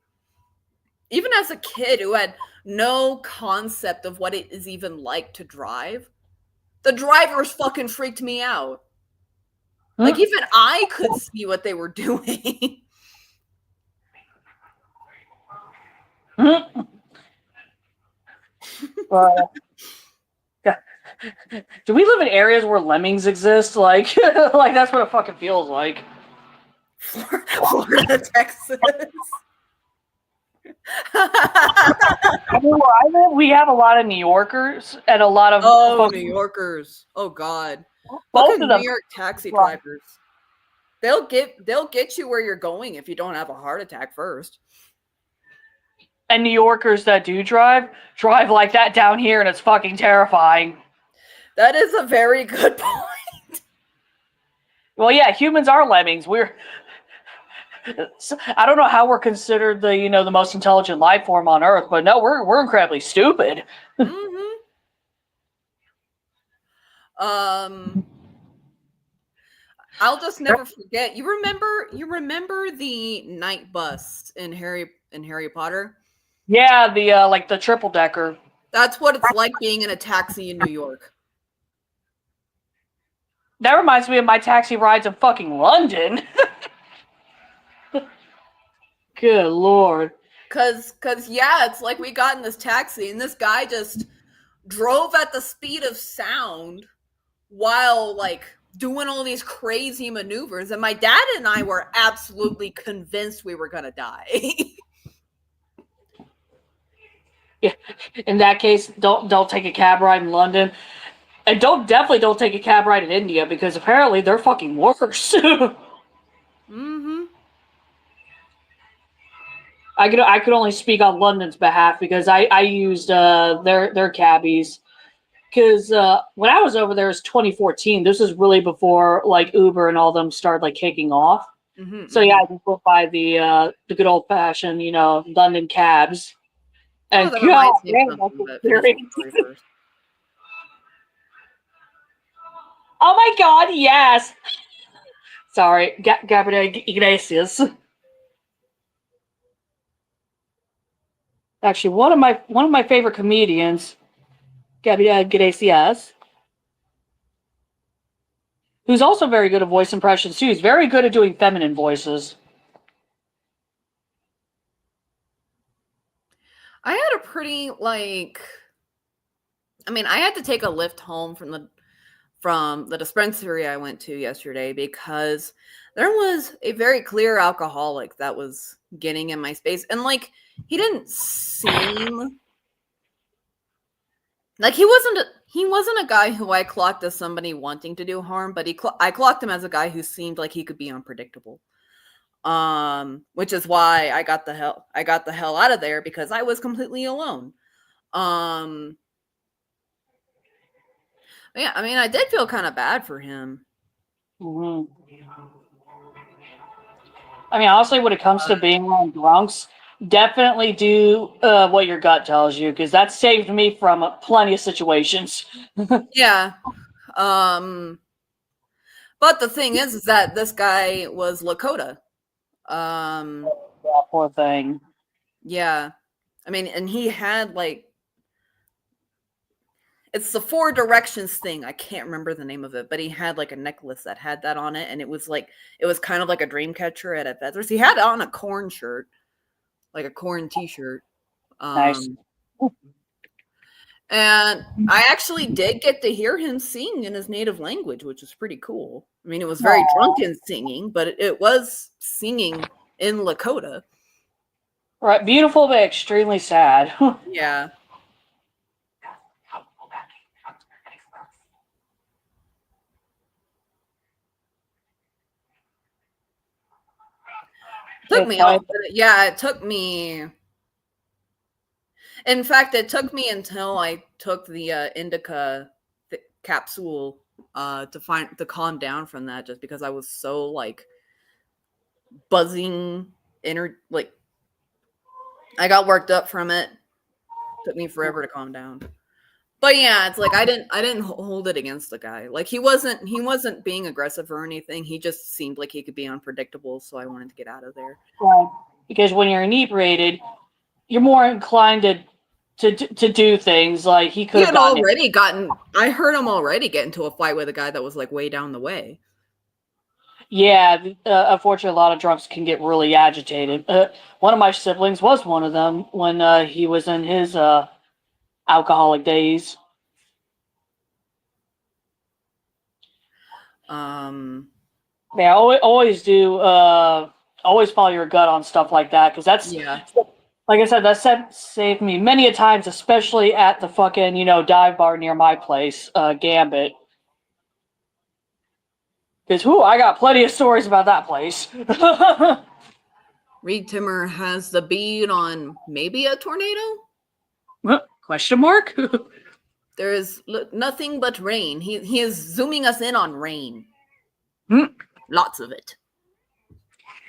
even as a kid who had no concept of what it is even like to drive, the drivers fucking freaked me out. Like, even I could see what they were doing. Do we live in areas where lemmings exist? Like, like that's what it fucking feels like. Florida, Texas. I mean, where I live, we have a lot of New Yorkers and a lot of New Yorkers. Oh God. Both Look of at them. New York taxi drivers. They'll get you where you're going if you don't have a heart attack first. And New Yorkers that do drive like that down here, and it's fucking terrifying. That is a very good point. Well, yeah, humans are lemmings. I don't know how we're considered the the most intelligent life form on Earth, but no, we're incredibly stupid. Mm-hmm. I'll just never forget. You remember the night bus in Harry Potter? Yeah, the like the triple decker. That's what it's like being in a taxi in New York. That reminds me of my taxi rides in fucking London. Good Lord. Cause yeah, it's like we got in this taxi and this guy just drove at the speed of sound while like doing all these crazy maneuvers, and my dad and I were absolutely convinced we were gonna die. Yeah. In that case, don't take a cab ride in London. And definitely don't take a cab ride in India, because apparently they're fucking worse. Mm-hmm. I could only speak on London's behalf because I used their cabbies. Because when I was over there, it was 2014. This is really before like Uber and all them started like kicking off. Mm-hmm. So yeah, I just went by the good old fashioned London cabs. And that God, reminds me of something, but finish the story first. Oh my God, yes. Sorry, Gabriel Iglesias. Actually, one of my favorite comedians, Gabriel Iglesias, who's also very good at voice impressions too. He's very good at doing feminine voices. I had a pretty I had to take a lift home from the dispensary I went to yesterday because there was a very clear alcoholic that was getting in my space, and like he didn't seem like he wasn't a guy who I clocked as somebody wanting to do harm, but I clocked him as a guy who seemed like he could be unpredictable. Which is why I got the hell out of there, because I was completely alone. Yeah, I mean, I did feel kind of bad for him. Mm-hmm. I mean, honestly, when it comes to being around drunks, definitely do what your gut tells you, because that saved me from plenty of situations. Yeah. But the thing is that this guy was Lakota. Yeah, poor thing. Yeah. I mean, and he had it's the Four Directions thing. I can't remember the name of it, but he had like a necklace that had that on it, and it was kind of like a dream catcher at a Feathers. He had on a corn shirt, like a corn t-shirt. Nice. And I actually did get to hear him sing in his native language, which was pretty cool. I mean, it was very drunken singing, but it was singing in Lakota. Right, beautiful but extremely sad. Yeah. Took me off. Yeah, it took me. In fact, it took me until I took the indica capsule to calm down from that, just because I was so like buzzing I got worked up from it. Took me forever to calm down. But yeah, it's like I didn't hold it against the guy. Like he wasn't being aggressive or anything. He just seemed like he could be unpredictable, so I wanted to get out of there. Right. Because when you're inebriated, you're more inclined to do things like he could have I heard him already get into a fight with a guy that was like way down the way. Yeah, unfortunately, a lot of drunks can get really agitated. One of my siblings was one of them when he was in his alcoholic days. Yeah, always do. Always follow your gut on stuff like that, because that's like I said, that saved me many a times, especially at the fucking dive bar near my place, Gambit. Because I got plenty of stories about that place. Reed Timmer has the bead on maybe a tornado? Question mark? There is nothing but rain. He is zooming us in on rain. Lots of it.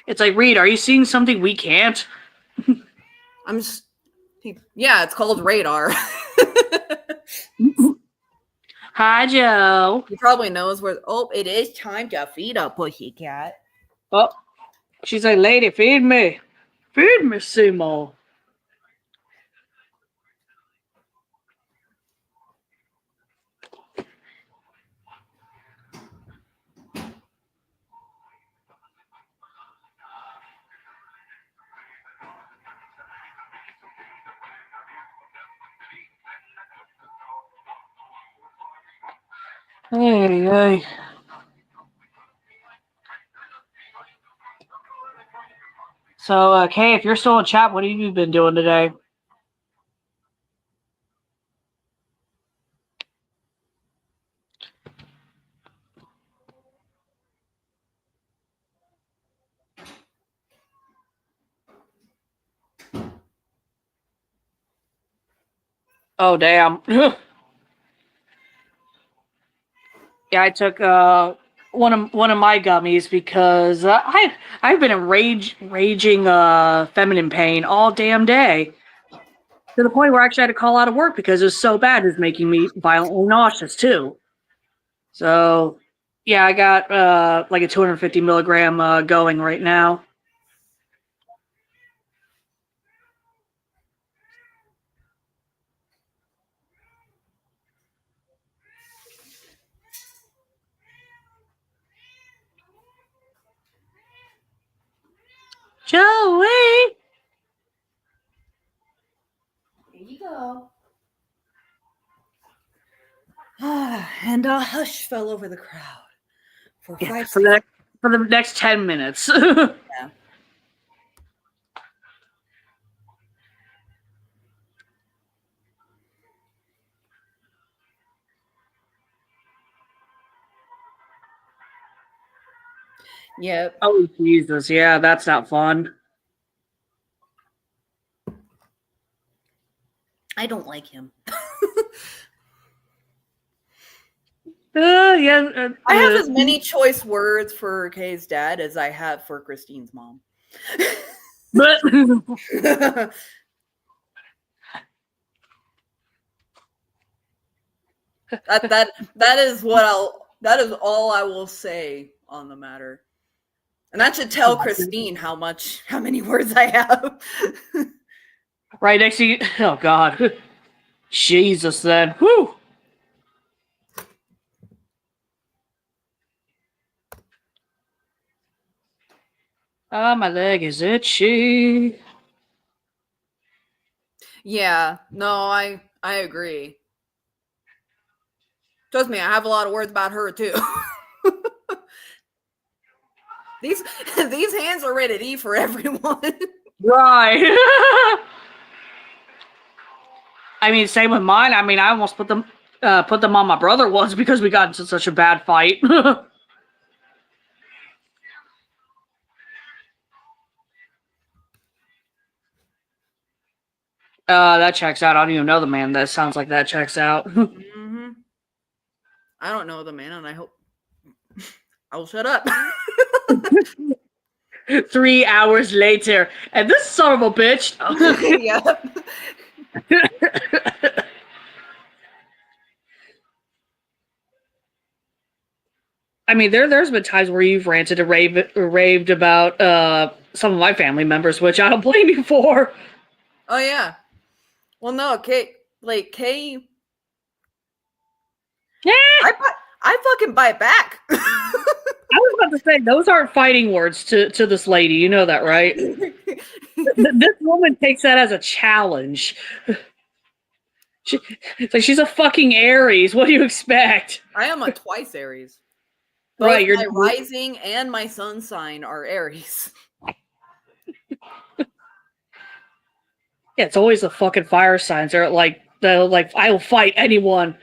It's like, Reed, are you seeing something we can't? Yeah, it's called radar. Hi, Joe. He probably knows where. Oh, it is time to feed a pussycat. Oh, she's like, lady, feed me. Feed me, Seymour. Hey. So, Kay, if you're still in chat, what have you been doing today? Oh, damn. Yeah, I took one of my gummies because I've been in raging feminine pain all damn day, to the point where I actually had to call out of work because it was so bad. It was making me violently nauseous too. So yeah, I got like a 250 milligram going right now. Joey! Here you go. And a hush fell over the crowd for 5 seconds. For the next 10 minutes. Yeah. Yep. Oh, Jesus. Yeah, that's not fun. I don't like him. Yeah. I have as many choice words for Kay's dad as I have for Christine's mom. But that is all I will say on the matter. And that should tell Christine how many words I have. Right next to you. Oh, God. Jesus, then. Whew. Ah, my leg is itchy. Yeah, no, I agree. Trust me, I have a lot of words about her too. These hands are rated E for everyone. Right. I mean, same with mine. I mean, I almost put them on my brother once because we got into such a bad fight. That checks out. I don't even know the man. That sounds like that checks out. Mm-hmm. I don't know the man, and I hope I'll shut up. 3 hours later, and this son of a bitch. Yep. I mean, there's been times where you've ranted and raved about some of my family members, which I don't blame you for. Oh yeah. Well, no, Kay. Yeah. I fucking bite back. I was about to say, those aren't fighting words to this lady. You know that, right? This woman takes that as a challenge. It's like she's a fucking Aries. What do you expect? I am a twice Aries. Both Right, my rising and my sun sign are Aries. Yeah, it's always the fucking fire signs. They're like, I will fight anyone.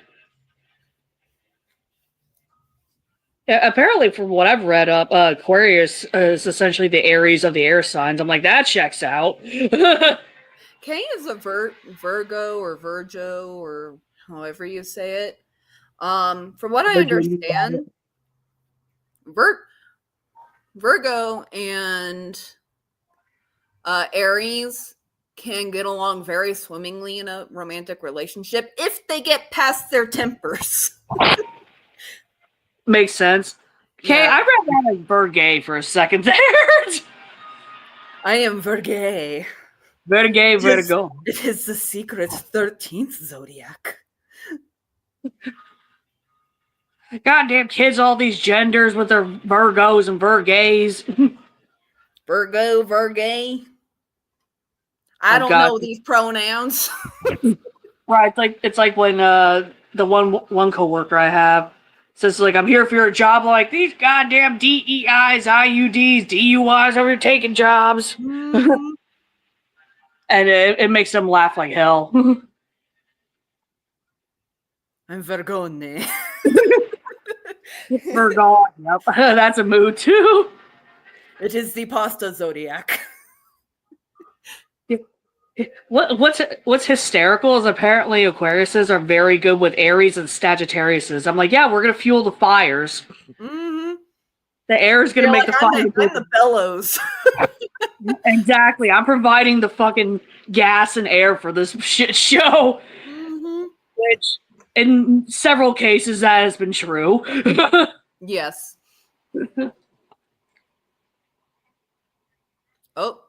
Yeah, apparently, from what I've read up, Aquarius is essentially the Aries of the air signs. I'm like, that checks out. Kay is a Virgo or Virgo or however you say it. From what I understand, Virgo and Aries can get along very swimmingly in a romantic relationship if they get past their tempers. Makes sense. Okay, Yeah. I read that as Virgay for a second there. I am Virgay. Virgay, Virgo. It is the secret 13th zodiac. Goddamn kids, all these genders with their Virgos and Virgays. Virgo, Virgay. I don't know these pronouns. Right, it's like when the one coworker I have says, like, I'm here for your job. I'm like, these goddamn DEIs, IUDs, DUIs over here taking jobs. Mm-hmm. And it makes them laugh like hell. I'm Vergone. Virgo, yep. That's a mood too. It is the pasta zodiac. What's hysterical is apparently Aquariuses are very good with Aries and Sagittariuses. I'm like, yeah, we're gonna fuel the fires. Mm-hmm. The air is gonna make the fire. I'm the bellows. Exactly. I'm providing the fucking gas and air for this shit show. Mm-hmm. Which, in several cases, that has been true. Yes. Oh.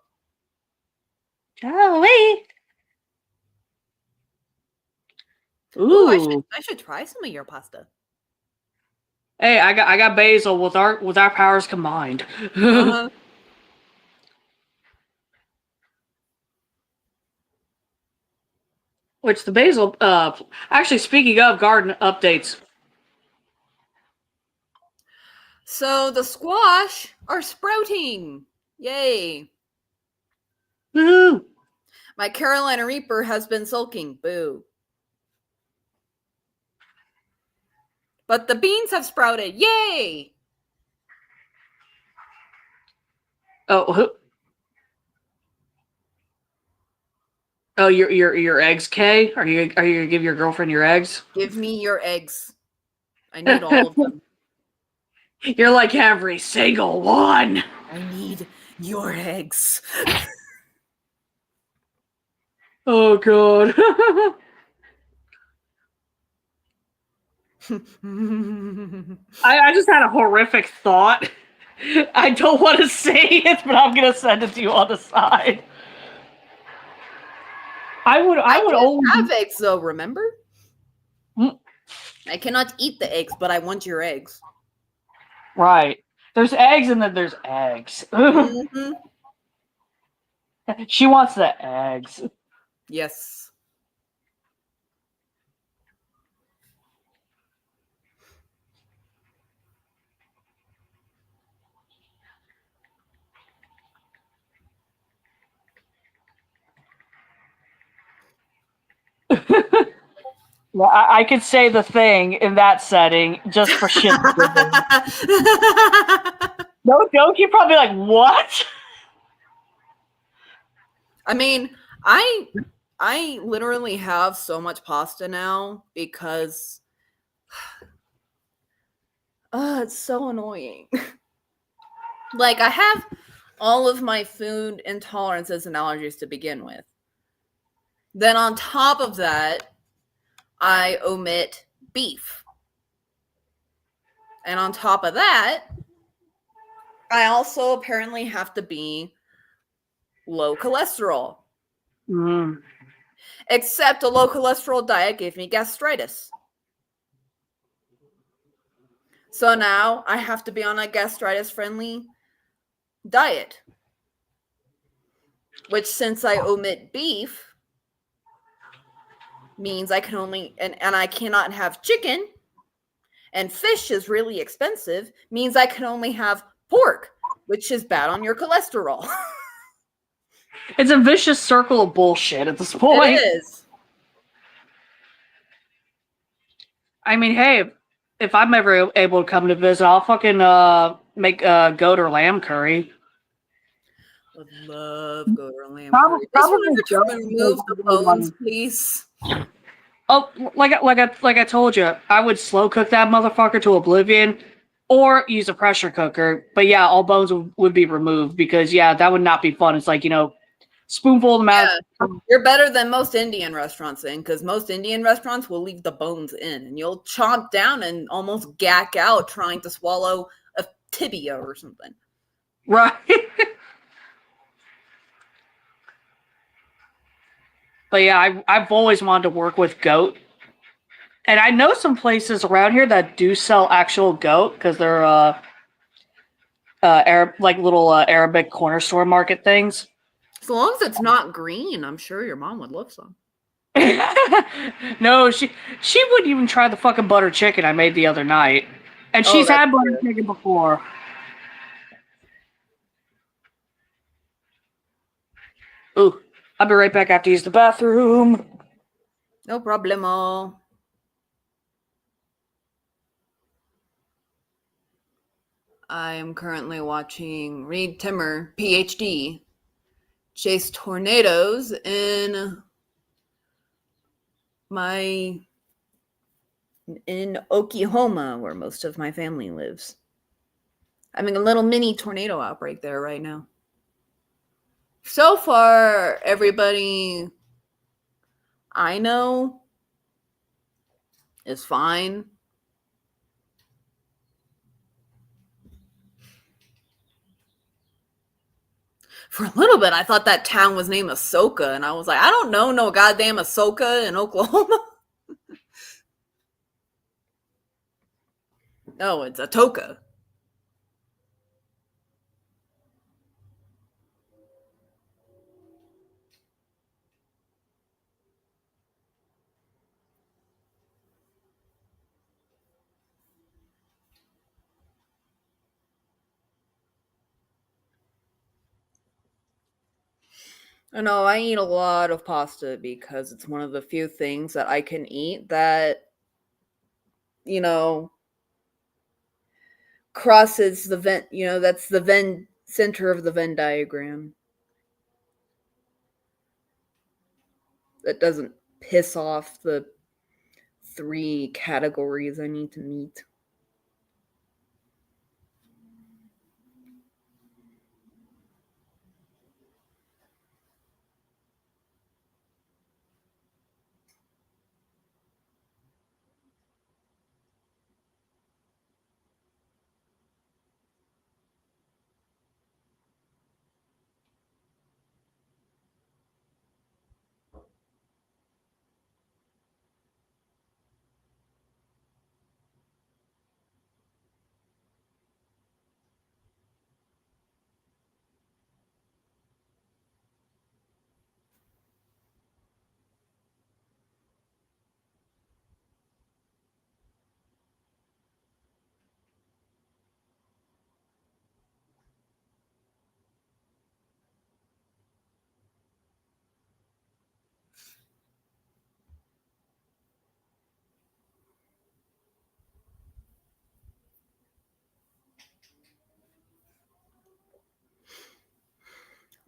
Joey. Ooh, I should try some of your pasta. Hey, I got basil with our powers combined. Uh-huh. Which the basil actually, speaking of garden updates. So the squash are sprouting. Yay. Woo! My Carolina Reaper has been sulking. Boo. But the beans have sprouted. Yay! Oh, oh, your eggs, Kay? Are you gonna give your girlfriend your eggs? Give me your eggs. I need all of them. You're like every single one. I need your eggs. Oh god. I just had a horrific thought. I don't want to say it, but I'm gonna send it to you on the side. I would only have eggs though, remember? Mm. I cannot eat the eggs, but I want your eggs. Right. There's eggs and then there's eggs. Mm-hmm. She wants the eggs. Yes. Well, I could say the thing in that setting just for shit. No joke, you're probably like, what? I mean, I literally have so much pasta now because it's so annoying. Like, I have all of my food intolerances and allergies to begin with. Then on top of that, I omit beef. And on top of that, I also apparently have to be low cholesterol. Mm. Except a low cholesterol diet gave me gastritis. So now I have to be on a gastritis-friendly diet. Which, since I omit beef, means I can only, and I cannot have chicken, and fish is really expensive means I can only have pork, which is bad on your cholesterol. It's a vicious circle of bullshit at this point. It is. I mean, hey, if I'm ever able to come to visit, I'll fucking make goat or lamb curry. Would love goat or lamb curry. Just wanted to remove the bones, please. Oh, like I told you, I would slow cook that motherfucker to oblivion, or use a pressure cooker. But yeah, all bones would be removed because yeah, that would not be fun. It's like, you know, spoonful of the mouth. Yeah, you're better than most Indian restaurants then, because most Indian restaurants will leave the bones in, and you'll chomp down and almost gack out trying to swallow a tibia or something. Right. But yeah, I've always wanted to work with goat. And I know some places around here that do sell actual goat because they're Arab, like little Arabic corner store market things. As long as it's not green, I'm sure your mom would love some. No, she wouldn't even try the fucking butter chicken I made the other night. And she's had butter chicken before. Ooh, I'll be right back after to use the bathroom. No problemo. I am currently watching Reed Timmer, PhD, chase tornadoes in Oklahoma, where most of my family lives. Having a little mini tornado outbreak there right now. So far, everybody I know is fine. For a little bit, I thought that town was named Ahsoka, and I was like, I don't know no goddamn Ahsoka in Oklahoma. No, it's Atoka. I know I eat a lot of pasta because it's one of the few things that I can eat that, you know, crosses the Venn, that's the Venn center of the Venn diagram. That doesn't piss off the 3 categories I need to meet.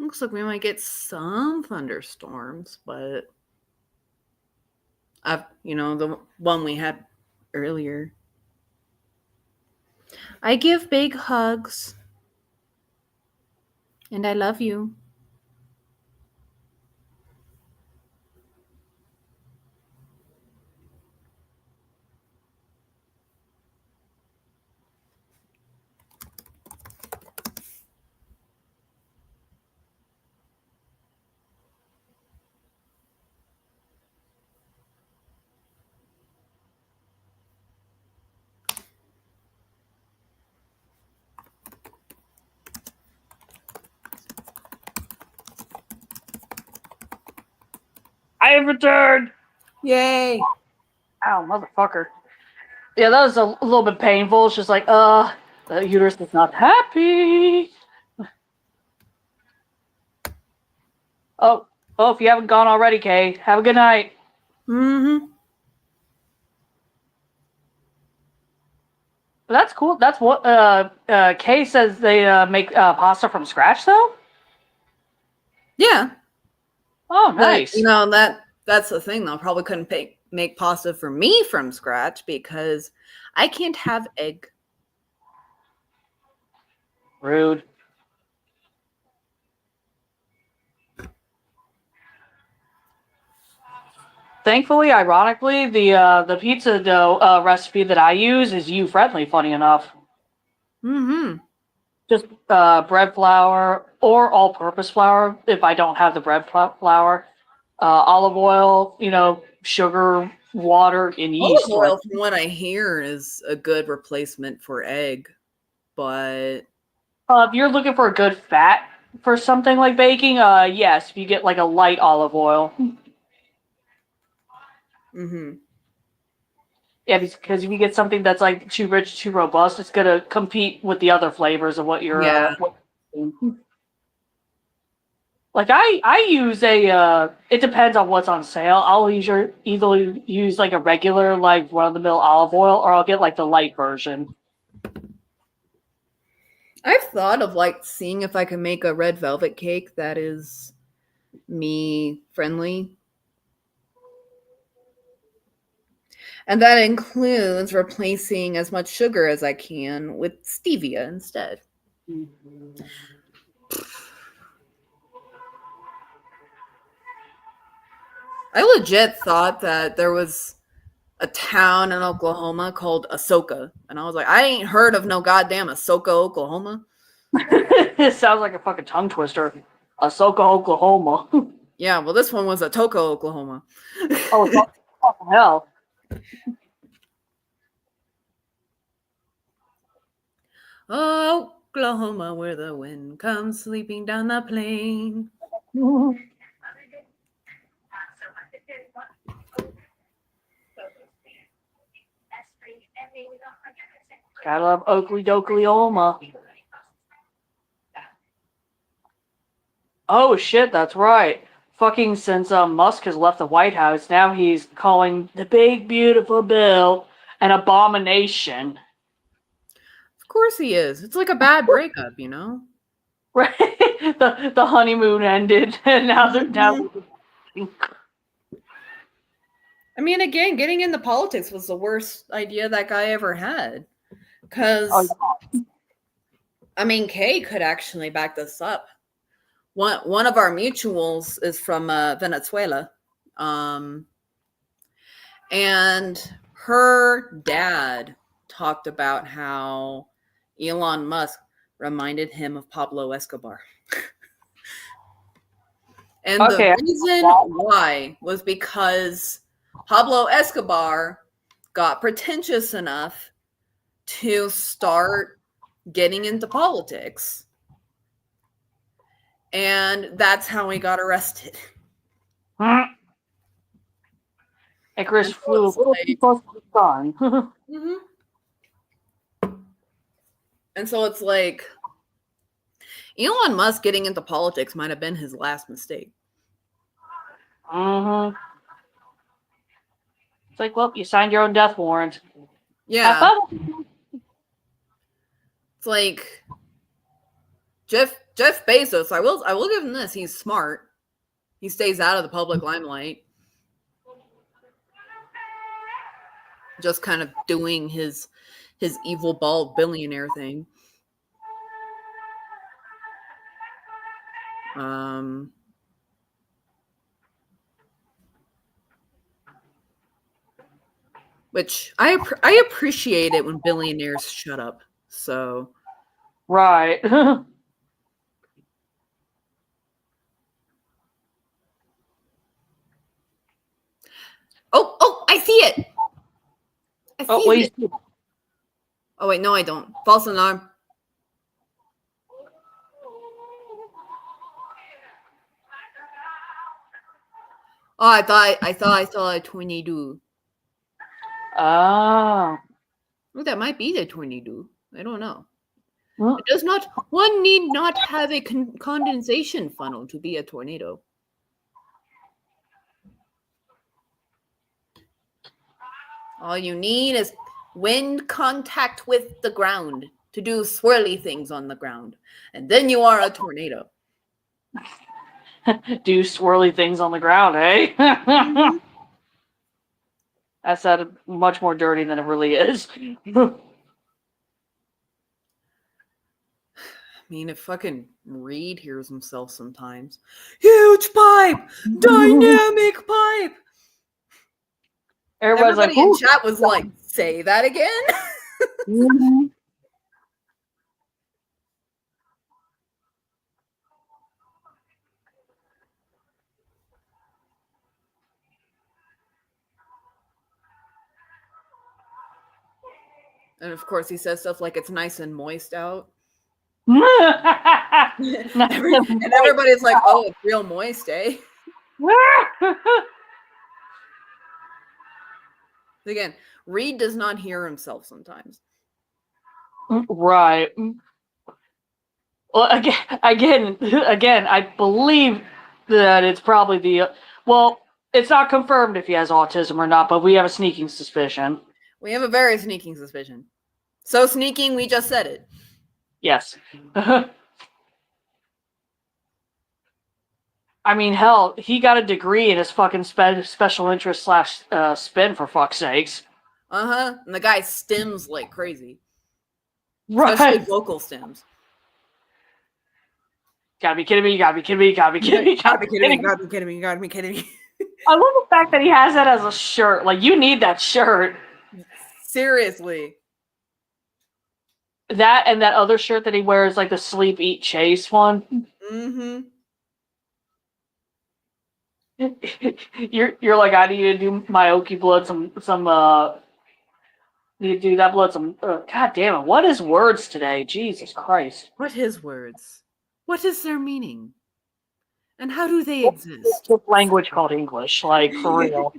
Looks like we might get some thunderstorms, but the one we had earlier. I give big hugs. And I love you. I have returned! Yay! Ow, motherfucker. Yeah, that was a little bit painful. It's just like, the uterus is not happy. Oh, if you haven't gone already, Kay, have a good night. Mm-hmm. But that's cool. That's what Kay says they make pasta from scratch, though. Yeah. Oh, But, nice. that's the thing, though. Probably couldn't make pasta for me from scratch because I can't have egg. Rude. Thankfully, ironically, the pizza dough recipe that I use is you-friendly, funny enough. Mm-hmm. Just bread flour or all-purpose flour if I don't have the bread flour. Olive oil, sugar, water, and yeast. Olive oil, from what I hear, is a good replacement for egg. But if you're looking for a good fat for something like baking, yes, if you get like a light olive oil. mm-hmm. Yeah, because if you get something that's like too rich, too robust, it's gonna compete with the other flavors of what you're. Yeah. Like I use a. It depends on what's on sale. I'll either use like a regular like run of the mill olive oil, or I'll get like the light version. I've thought of seeing if I can make a red velvet cake that is me friendly. And that includes replacing as much sugar as I can with stevia instead. I legit thought that there was a town in Oklahoma called Asoka. And I was like, I ain't heard of no goddamn Asoka, Oklahoma. It sounds like a fucking tongue twister. Ahsoka, Oklahoma. Yeah, well, this one was Atoka, Oklahoma. Oh, fucking hell. Oklahoma, where the wind comes sweeping down the plain. Gotta love Oakley Dokley-oma. Oh shit, that's right. Fucking since Musk has left the White House, now he's calling the big beautiful bill an abomination. Of course he is. It's like a bad breakup, you know? Right? the honeymoon ended, and now they're now. I mean, again, getting into politics was the worst idea that guy ever had. Because, I mean, Kay could actually back this up. One of our mutuals is from Venezuela. And her dad talked about how Elon Musk reminded him of Pablo Escobar. And Okay. the reason why was because Pablo Escobar got pretentious enough to start getting into politics. And that's how he got arrested. Icarus flew a little too close to the sun. Mm-hmm. And so it's like Elon Musk getting into politics might have been his last mistake. Mm-hmm. It's like, well, you signed your own death warrant. Yeah. It's like Jeff Bezos, I will give him this. He's smart. He stays out of the public limelight. Just kind of doing his evil bald billionaire thing. Which I appreciate it when billionaires shut up. So right. Oh, I see it. I see it. Oh wait, no, I don't. False alarm. Oh, I thought I saw a tornado. Oh. Well, that might be the tornado. I don't know. Well, It does not. One need not have a condensation funnel to be a tornado. All you need is wind contact with the ground to do swirly things on the ground, and then you are a tornado. do swirly things on the ground, eh? That sounded much more dirty than it really is. I mean, if fucking Reed hears himself sometimes. Huge pipe! Dynamic pipe! Everybody's Everybody like, in "Ooh." chat was like, say that again? Mhm. And of course, he says stuff like it's nice and moist out. Nice And and everybody's like, oh, it's real moist, eh? Again, Reed does not hear himself sometimes. Right. Well, again, I believe that it's probably the. Well, it's not confirmed if he has autism or not, but we have a sneaking suspicion. We have a very sneaking suspicion. So sneaking, we just said it. Yes. I mean, hell, he got a degree in his fucking special interest / spin, for fuck's sakes. Uh-huh. And the guy stims like crazy. Right. Especially vocal stems. Gotta be kidding me, gotta be kidding me, gotta be kidding me, Gotta be kidding me, gotta be kidding me, gotta be kidding me. I love the fact that he has that as a shirt. Like, you need that shirt. Seriously. That and that other shirt that he wears, like the Sleep, Eat, Chase one. Mm-hmm. You're like, I need to do my Okie blood some need to do that blood some God damn it, what is words today? Jesus Christ. What his words? What is their meaning? And how do they exist? This language called English, like, for real.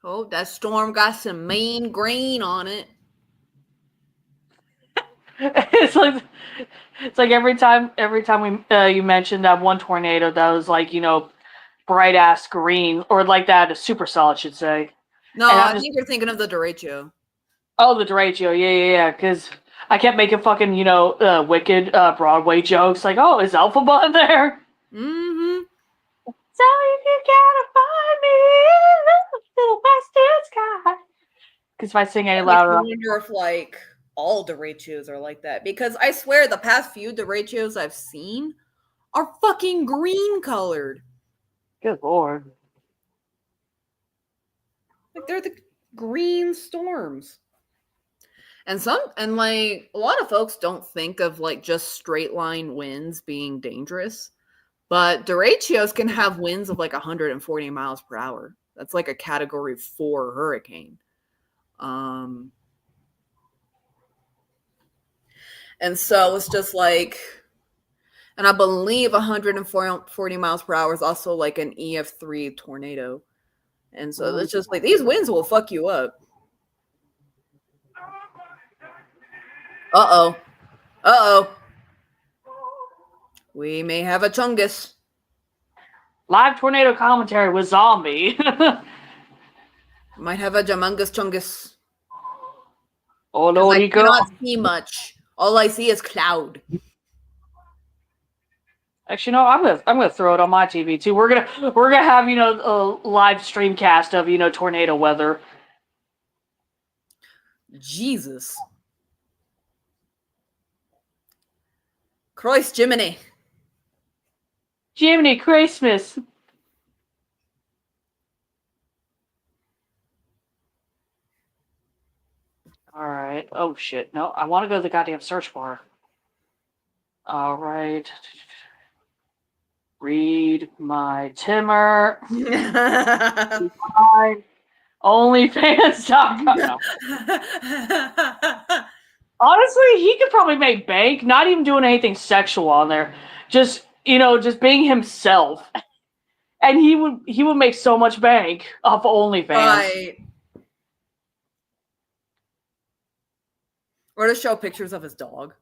Oh, that storm got some mean green on it. It's like every time we you mentioned that one tornado that was like, bright ass green, or like that a supercell, I should say. No, And I think you're thinking of the derecho. Oh, the derecho, yeah, because I kept making fucking wicked Broadway jokes like, oh, is Alphabet there? Mm-hmm. So if you gotta find me in the western sky. Because if I sing any louder, I wonder if like all derechos are like that, because I swear the past few derechos I've seen are fucking green colored. good lord. Like they're the green storms. And like a lot of folks don't think of like just straight line winds being dangerous, but derechos can have winds of like 140 miles per hour. That's like a category 4 hurricane. And so it's just like, and I believe 140 miles per hour is also like an EF3 tornado. And so it's just like, these winds will fuck you up. Uh-oh. Uh-oh. We may have a chungus. Live tornado commentary with Zombie. Might have a Jamungus chungus. Oh no, I he cannot see much. All I see is cloud. Actually, no, I'm gonna throw it on my TV too. We're gonna have a live stream cast of tornado weather. Jesus. Christ Jiminy. Jiminy Christmas. All right. Oh shit. No, I want to go to the goddamn search bar. All right. Read my Timmer. OnlyFans.com. No. Honestly, he could probably make bank, not even doing anything sexual on there. Just, just being himself. And he would make so much bank off OnlyFans. Right. Or to show pictures of his dog.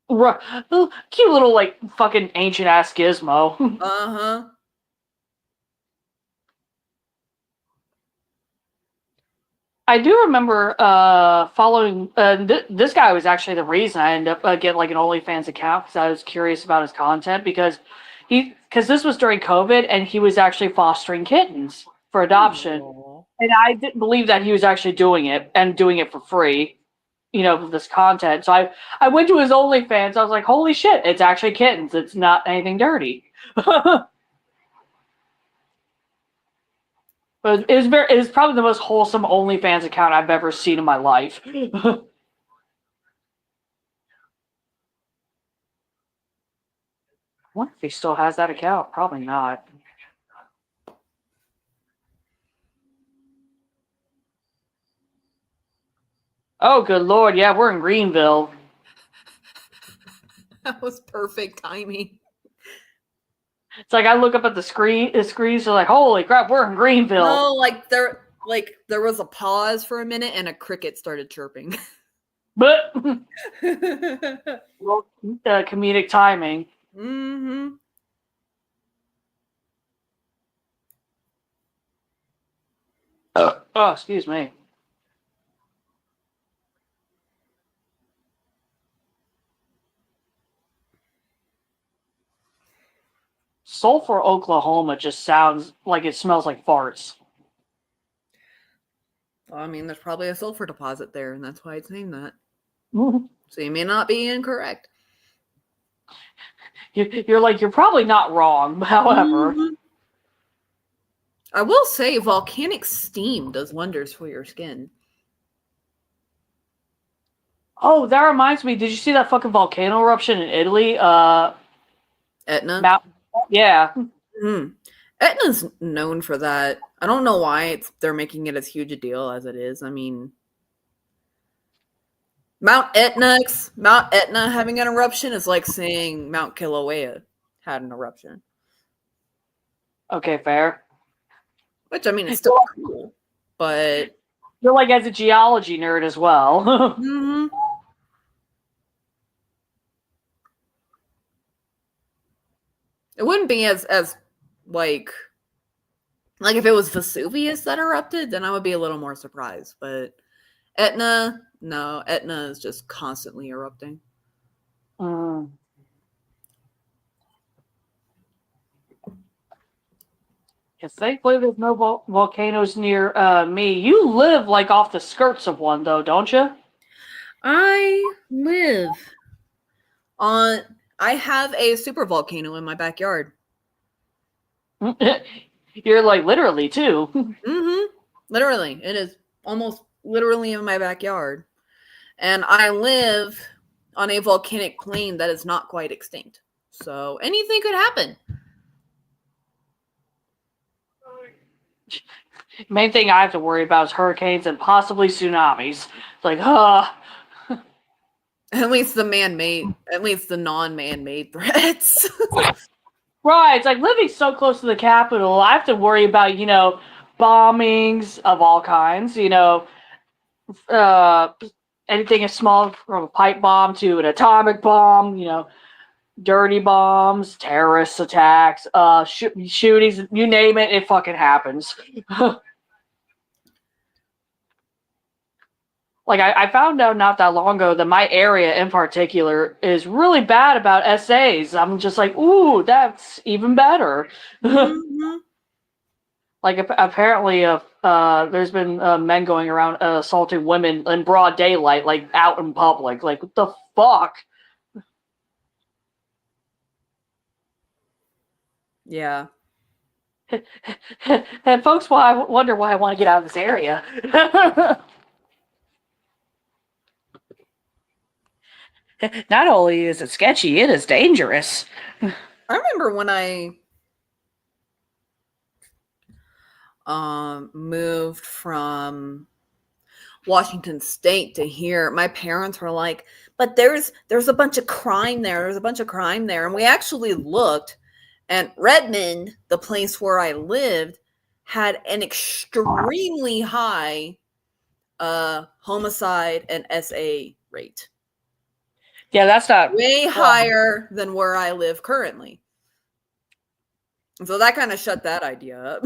Right. Cute little, like, fucking ancient-ass gizmo. Uh-huh. I do remember following... this guy was actually the reason I ended up getting, like, an OnlyFans account, because I was curious about his content, because this was during COVID, and he was actually fostering kittens for adoption. Aww. And I didn't believe that he was actually doing it, and doing it for free, this content. So I went to his OnlyFans. I was like, holy shit, it's actually kittens. It's not anything dirty. But it was probably the most wholesome OnlyFans account I've ever seen in my life. I wonder if he still has that account. Probably not. Oh, good lord. Yeah, we're in Greenville. That was perfect timing. It's like I look up at the screens are like, holy crap, we're in Greenville. No, there was a pause for a minute and a cricket started chirping. But comedic timing. Mm-hmm. Oh, excuse me. Sulphur, Oklahoma just sounds like it smells like farts. Well, I mean, there's probably a sulfur deposit there, and that's why it's named that. So you may not be incorrect. You're probably not wrong, however. Mm-hmm. I will say volcanic steam does wonders for your skin. Oh, that reminds me. Did you see that fucking volcano eruption in Italy? Etna? Yeah. Mm. Etna's known for that. I don't know why they're making it as huge a deal as it is. I mean, Mount Etna having an eruption is like saying Mount Kilauea had an eruption. Okay, fair. Which, I mean, it's still cool, but... You're like as a geology nerd as well. Mm-hmm. It wouldn't be as like if it was Vesuvius that erupted, then I would be a little more surprised. But Etna is just constantly erupting. Yes, thankfully there's no volcanoes near me. You live like off the skirts of one, though, don't you? I live on... I have a super volcano in my backyard. You're like literally too. Mm-hmm. Literally. It is almost literally in my backyard. And I live on a volcanic plain that is not quite extinct. So anything could happen. Main thing I have to worry about is hurricanes and possibly tsunamis. It's like, At least the non-man-made threats. Right, it's like living so close to the capital, I have to worry about, bombings of all kinds, anything as small from a pipe bomb to an atomic bomb, dirty bombs, terrorist attacks, shootings, you name it, it fucking happens. Like, I found out not that long ago that my area in particular is really bad about essays. I'm just like, ooh, that's even better. Mm-hmm. Like, apparently, there's been men going around assaulting women in broad daylight, like, out in public. Like, what the fuck? Yeah. And folks wonder why I want to get out of this area. Not only is it sketchy, it is dangerous. I remember when I moved from... Washington State to hear. My parents were like, but there's a bunch of crime there. There's a bunch of crime there. And we actually looked, and Redmond, the place where I lived, had an extremely high homicide and SA rate. Yeah, that's not way higher than where I live currently. And so that kind of shut that idea up.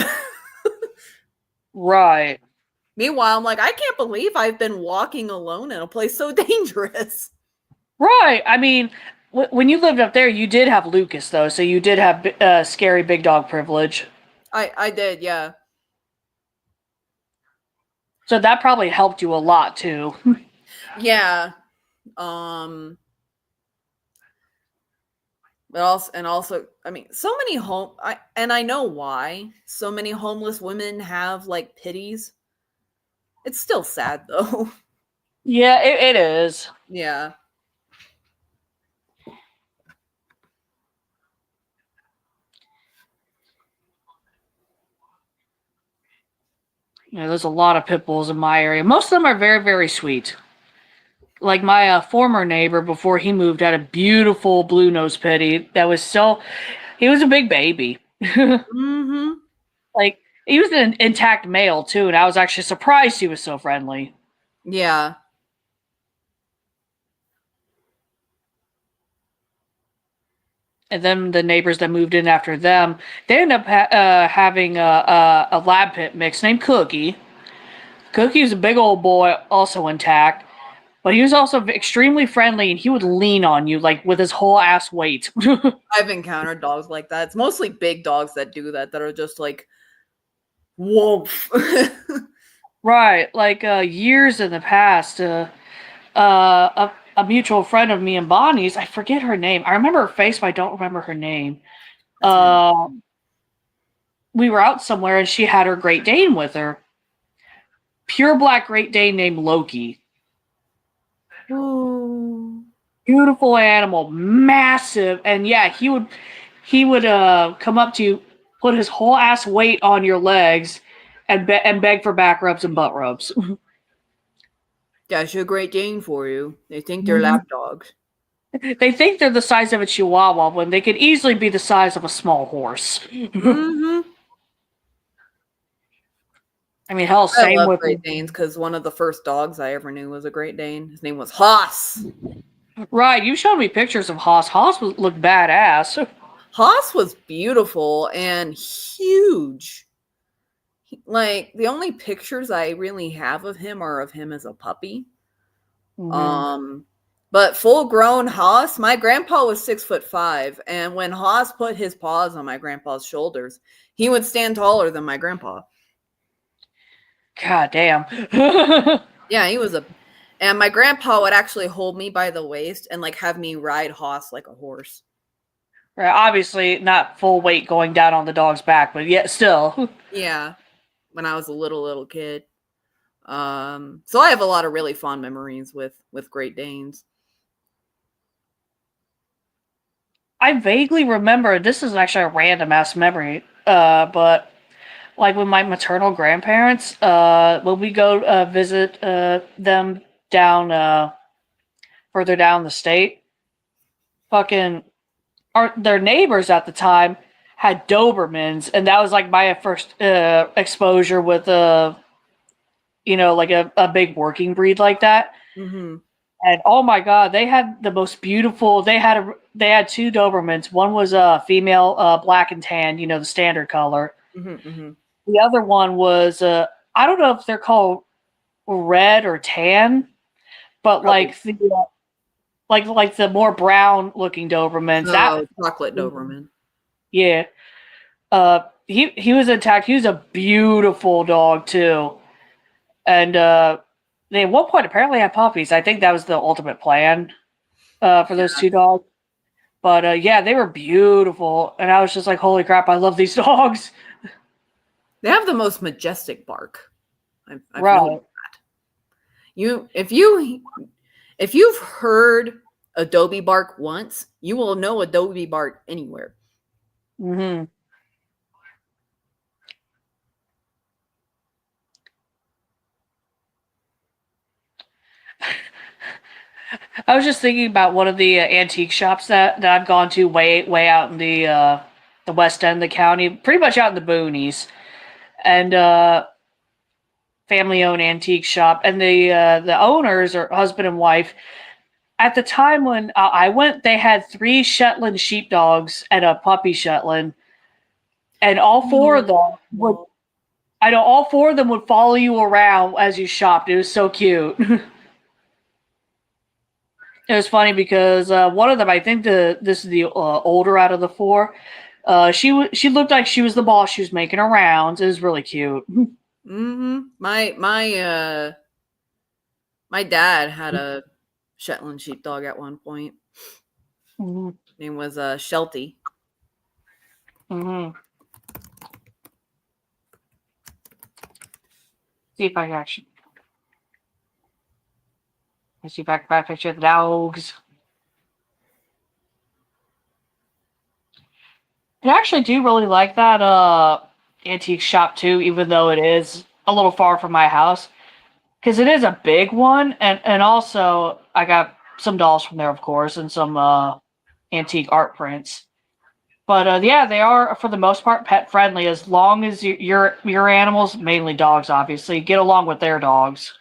right. Meanwhile, I'm like, I can't believe I've been walking alone in a place so dangerous. Right. I mean, when you lived up there, you did have Lucas, though, so you did have scary big dog privilege. I did, yeah. So that probably helped you a lot, too. Yeah. But also, I mean, so many I know why so many homeless women have like pitties. It's still sad though. Yeah, it is. Yeah. Yeah, there's a lot of pit bulls in my area. Most of them are very, very sweet. Like my former neighbor before he moved had a beautiful blue nose pitty that was he was a big baby. Mm-hmm. Like he was an intact male too, and I was actually surprised he was so friendly. Yeah. And then the neighbors that moved in after them, they ended up having a lab pit mix named Cookie. Cookie was a big old boy, also intact, but he was also extremely friendly, and he would lean on you like with his whole ass weight. I've encountered dogs like that. It's mostly big dogs that do that are just like, woof. Right, like years in the past, a mutual friend of me and Bonnie's, I forget her name. I remember her face, but I don't remember her name. We were out somewhere, and she had her Great Dane with her. Pure black Great Dane named Loki. Ooh. Beautiful animal, massive, and yeah, he would come up to you, put his whole ass weight on your legs, and beg for back rubs and butt rubs. That's a Great Dane for you. They think they're lap dogs. They think they're the size of a Chihuahua when they could easily be the size of a small horse. Mm-hmm. I mean, hell, I same love with Great Danes because one of the first dogs I ever knew was a Great Dane. His name was Haas. Right, you showed me pictures of Haas. Haas looked badass. Haas was beautiful and huge. Like the only pictures I really have of him are of him as a puppy. Mm-hmm. But full grown Haas, my grandpa was 6'5", and when Haas put his paws on my grandpa's shoulders, he would stand taller than my grandpa. God damn. Yeah, and my grandpa would actually hold me by the waist and like have me ride Haas like a horse. Right, obviously not full weight going down on the dog's back, but yet still. Yeah, when I was a little kid. So I have a lot of really fond memories with Great Danes. I vaguely remember, this is actually a random ass memory, but like with my maternal grandparents, when we go visit them down further down the state, fucking their neighbors at the time had Dobermans, and that was like my first exposure with like a big working breed like that. Mm-hmm. And oh my god, they had the most beautiful. They had two Dobermans. One was a female, black and tan, the standard color. Mm-hmm, mm-hmm. The other one was I don't know if they're called red or tan, but Probably. like the more brown looking Dobermans. Chocolate Doberman. Yeah. He was intact. He was a beautiful dog too, and they at one point apparently had puppies. I think that was the ultimate plan for those two dogs. But yeah, they were beautiful, and I was just like, "Holy crap, I love these dogs!" They have the most majestic bark. I've Right. noticed that. If you've heard Adobe bark once, you will know Adobe bark anywhere. Mm-hmm. I was just thinking about one of the antique shops that I've gone to way out in the west end of the county, pretty much out in the boonies, and family-owned antique shop, and the owners are husband and wife. At the time when I went, they had 3 Shetland sheepdogs and a puppy Shetland, and all 4 of them would. I know all 4 of them would follow you around as you shopped. It was so cute. It was funny because one of them, I think this is the older out of the 4. She looked like she was the boss. She was making her rounds. It was really cute. Mm-hmm. My dad had a Shetland sheepdog at one point. Mm-hmm. Name was Sheltie. Mm-hmm. See if I can actually. Let's see if I can find a picture of the dogs. I actually do really like that antique shop too, even though it is a little far from my house. Because it is a big one, and also I got some dolls from there, of course, and some antique art prints. But yeah, they are for the most part pet friendly, as long as your animals, mainly dogs, obviously, get along with their dogs.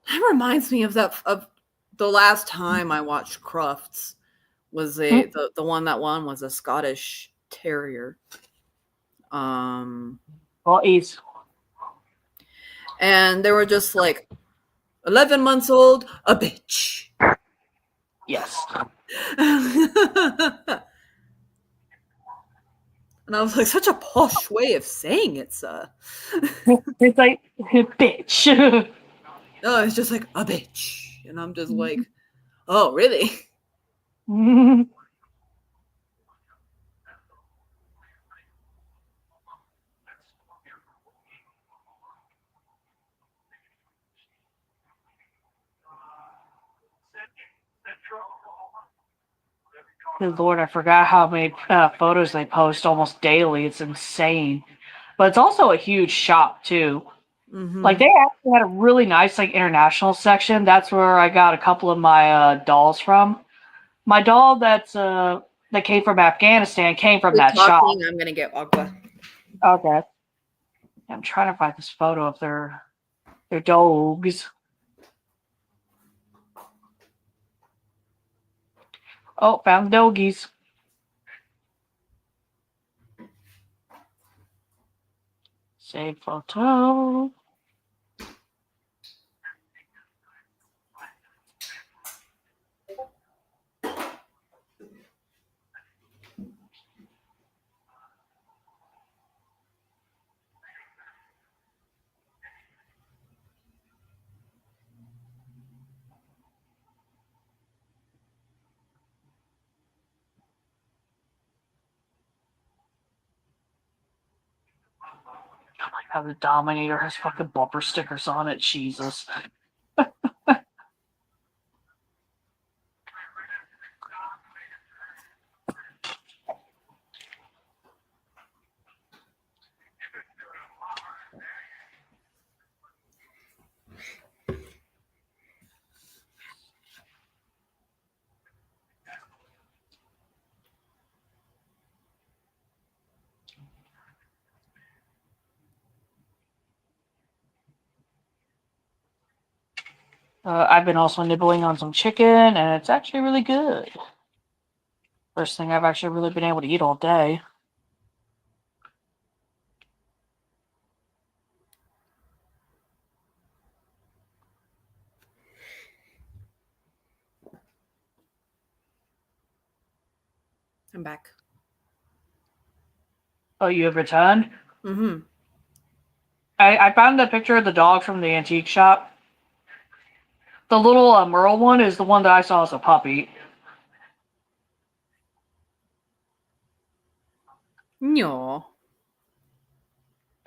That reminds me of the last time I watched Crufts was the one that won was a Scottish Terrier. Well, he's. And they were just like 11 months old, a bitch. Yes. And I was like, such a posh way of saying it, sir. It's like, bitch. No, it's just like a bitch. And I'm just like, oh, really? Good Lord, I forgot how many photos they post almost daily. It's insane. But it's also a huge shop, too. Mm-hmm. Like, they actually had a really nice, like, international section. That's where I got a couple of my dolls from. My doll that came from Afghanistan came from that shop. I'm going to get Aqua. Okay. I'm trying to find this photo of their dogs. Oh, found the doggies. Save photo. I like how the Dominator has fucking bumper stickers on it. Jesus. I've been also nibbling on some chicken, and it's actually really good. First thing I've actually really been able to eat all day. I'm back. Oh, you have returned? Mm-hmm. I found a picture of the dog from the antique shop. The little Merle one is the one that I saw as a puppy. No.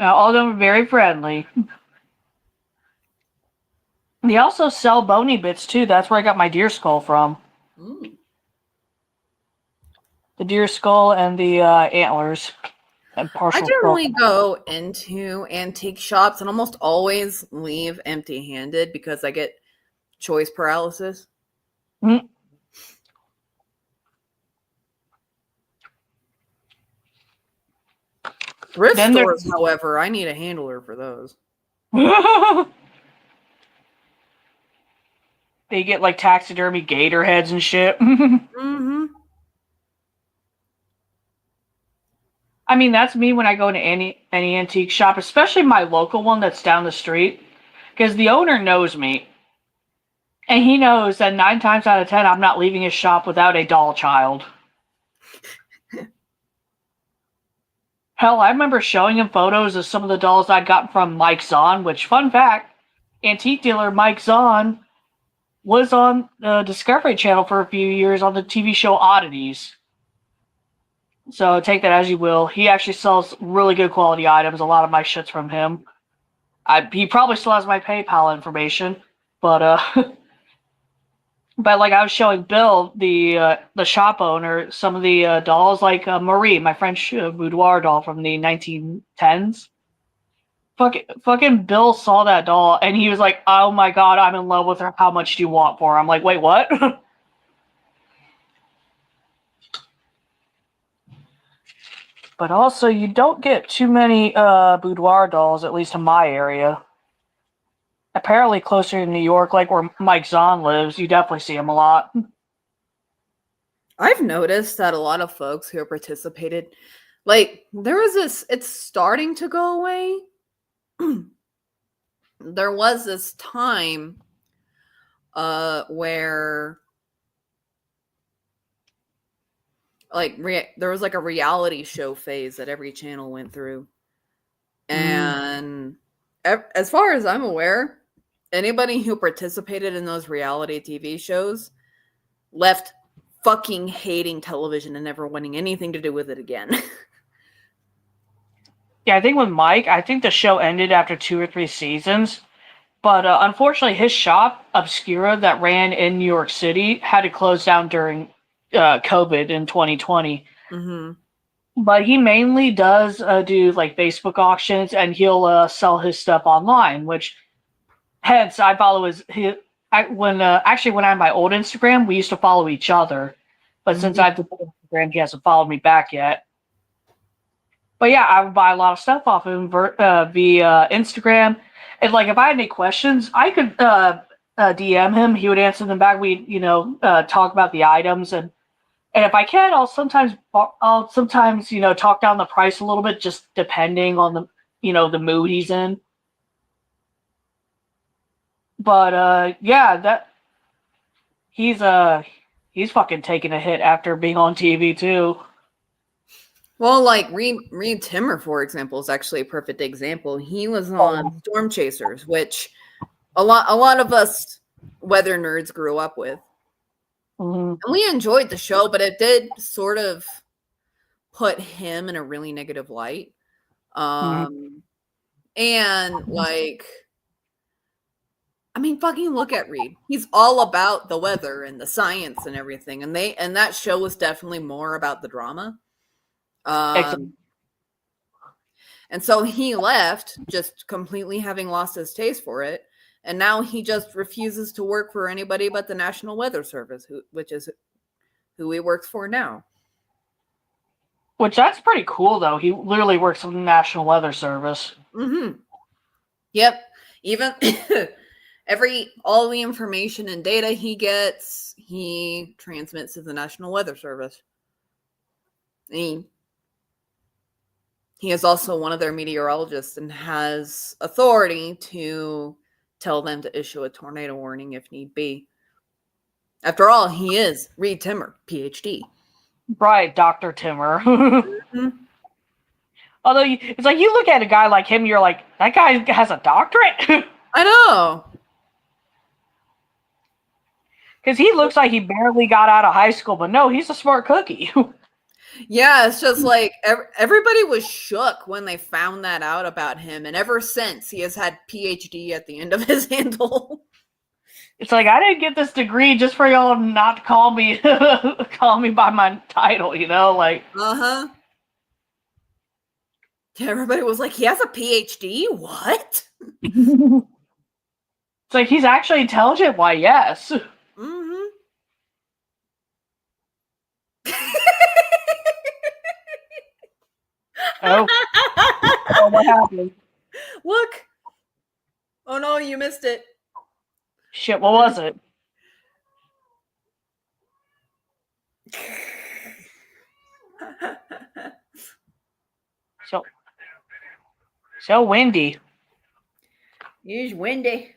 All of them are very friendly. They also sell bony bits, too. That's where I got my deer skull from. Mm. The deer skull and the antlers. And partial I generally go into antique shops and almost always leave empty-handed because I get choice paralysis. Mm. Thrift Then there's- stores, however, I need a handler for those. They get like taxidermy gator heads and shit. Mm-hmm. I mean, that's me when I go to any antique shop, especially my local one that's down the street, because the owner knows me. And he knows that 9 times out of 10, I'm not leaving his shop without a doll child. Hell, I remember showing him photos of some of the dolls I'd gotten from Mike Zahn, which, fun fact, antique dealer Mike Zahn was on the Discovery Channel for a few years on the TV show Oddities. So take that as you will. He actually sells really good quality items. A lot of my shit's from him. He probably still has my PayPal information, but but like I was showing Bill, the shop owner, some of the dolls, like Marie, my French boudoir doll from the 1910s. Fucking Bill saw that doll and he was like, "Oh my god, I'm in love with her. How much do you want for her?" I'm like, "Wait, what?" But also, you don't get too many boudoir dolls, at least in my area. Apparently, closer to New York, like where Mike Zahn lives, you definitely see him a lot. I've noticed that a lot of folks who have participated, like, there was this, it's starting to go away. There was this time where like there was like a reality show phase that every channel went through. And as far as I'm aware, anybody who participated in those reality TV shows left fucking hating television and never wanting anything to do with it again. Yeah, I think with Mike, I think the show ended after 2 or 3 seasons. But unfortunately, his shop, Obscura, that ran in New York City, had to close down during COVID in 2020. Mm-hmm. But he mainly does do like Facebook auctions, and he'll sell his stuff online. Which, hence, I follow when I had my old Instagram, we used to follow each other. But since I have the Instagram, he hasn't followed me back yet. But yeah, I would buy a lot of stuff off him via Instagram. And like, if I had any questions, I could DM him. He would answer them back. We'd talk about the items, and if I can, I'll sometimes talk down the price a little bit, just depending on the mood he's in. But yeah, that he's fucking taking a hit after being on TV too. Well, like Reed Timmer, for example, is actually a perfect example. He was on Storm Chasers, which a lot of us weather nerds grew up with. Mm-hmm. And we enjoyed the show, but it did sort of put him in a really negative light. And like, I mean, fucking look at Reed. He's all about the weather and the science and everything. And that show was definitely more about the drama. And so he left, just completely having lost his taste for it. And now he just refuses to work for anybody but the National Weather Service, which is who he works for now. Which, that's pretty cool, though. He literally works for the National Weather Service. Mm-hmm. Yep. Even all the information and data he gets, he transmits to the National Weather Service. He is also one of their meteorologists and has authority to tell them to issue a tornado warning if need be. After all, he is Reed Timmer, PhD. Right, Dr. Timmer. Mm-hmm. Although, it's like, you look at a guy like him, you're like, that guy has a doctorate? I know. Because he looks like he barely got out of high school, but no, he's a smart cookie. Yeah, it's just like everybody was shook when they found that out about him. And ever since, he has had PhD at the end of his handle. It's like, I didn't get this degree just for y'all not to call me by my title, like. Uh-huh. Everybody was like, he has a PhD? What? It's It's like he's actually intelligent. Why, yes. Mm-hmm. Oh, oh, what happened? Look. Oh no, you missed it. Shit, what was it? So windy. It's windy.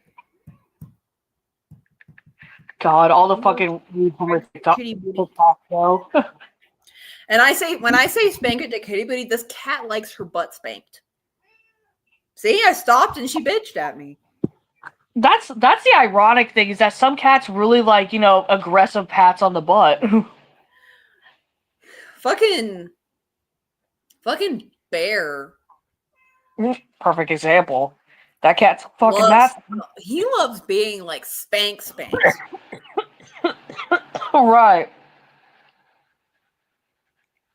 God, all the fucking Kitty booty. though. And when I say spank it to kitty booty, this cat likes her butt spanked. See, I stopped and she bitched at me. That's the ironic thing is that some cats really like, aggressive pats on the butt. Fucking bear. Perfect example. That cat's fucking massive. He loves being like spanked. Right.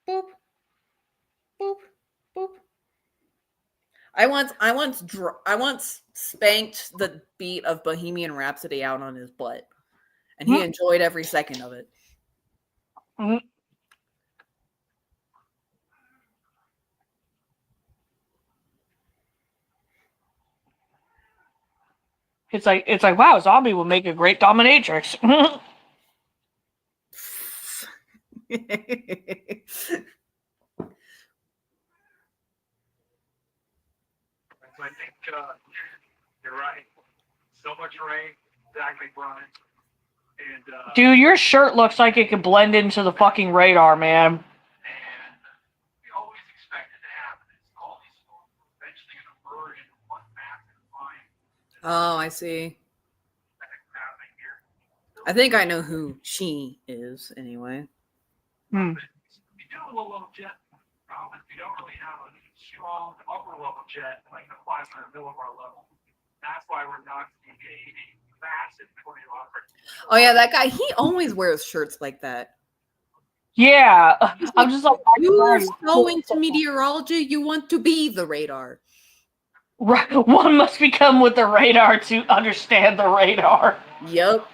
Boop, boop, boop. I once spanked the beat of Bohemian Rhapsody out on his butt, and he enjoyed every second of it. It's like wow, zombie would make a great dominatrix. I think you're right. So much rain, exactly, Brian. And Dude, your shirt looks like it could blend into the fucking radar, man. we always expected to happen. It's all these storms were eventually going to merge into one massive line. Oh, I see. I think I know who she is, anyway. Hmm. We do a low jet problem. We don't really have a strong upper level jet like the 500 millibar level. That's why we're not seeing a massive tornado outbreak. Oh yeah, that guy. He always wears shirts like that. Yeah, I'm just like, You are so into meteorology. You want to be the radar. right. One must become with the radar to understand the radar. Yep.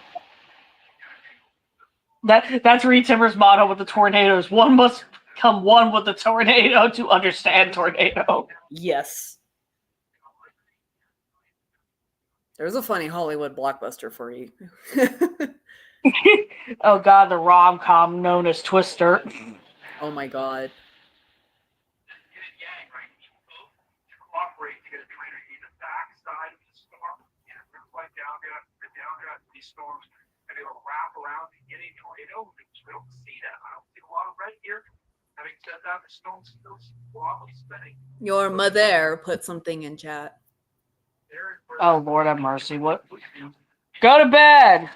That's Reed Timmer's motto with the tornadoes. One must become one with the tornado to understand tornado. Yes. There's a funny Hollywood blockbuster for you. Oh god, the rom-com known as Twister. Oh my god. Cooperate to get a trainer in the backside of the storm. Like downdraft these storms, and they will wrap around and get a tornado. We don't see that. I don't see a lot of red here. Having said that, the storm's still broadly spinning. Your mother put something in chat. Oh Lord have mercy. What? Go to bed.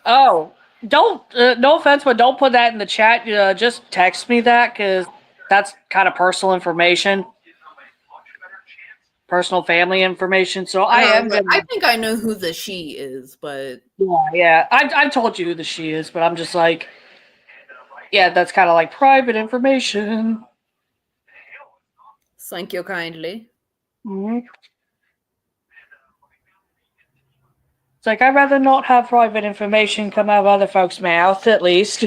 Oh, don't. No offense, but don't put that in the chat. Just text me that because that's kind of personal information, personal family information. So I think I know who the she is, but yeah. I've told you who the she is, but I'm just like, yeah, that's kind of like private information. Thank you kindly. Mm-hmm. It's like I'd rather not have private information come out of other folks' mouths, at least.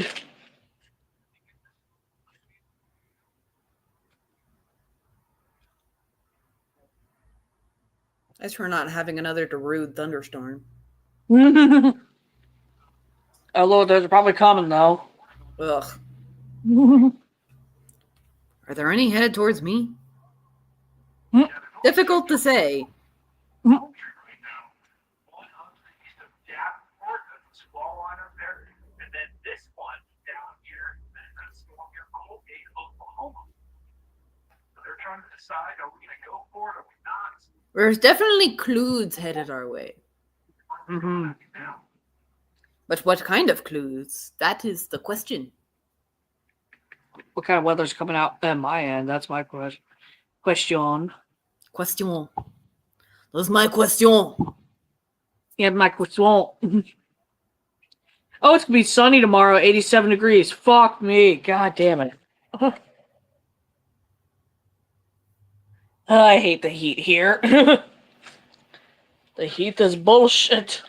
As for not having another Darude thunderstorm. Oh Lord, those are probably coming though. Ugh. Are there any headed towards me? Difficult to say. There's definitely clues headed our way. Mm-hmm. But what kind of clues? That is the question. What kind of weather's coming out at my end? That's my question. Question. That's my question. Yeah, my question. Oh, it's gonna be sunny tomorrow, 87 degrees. Fuck me. God damn it. I hate the heat here. The heat is bullshit.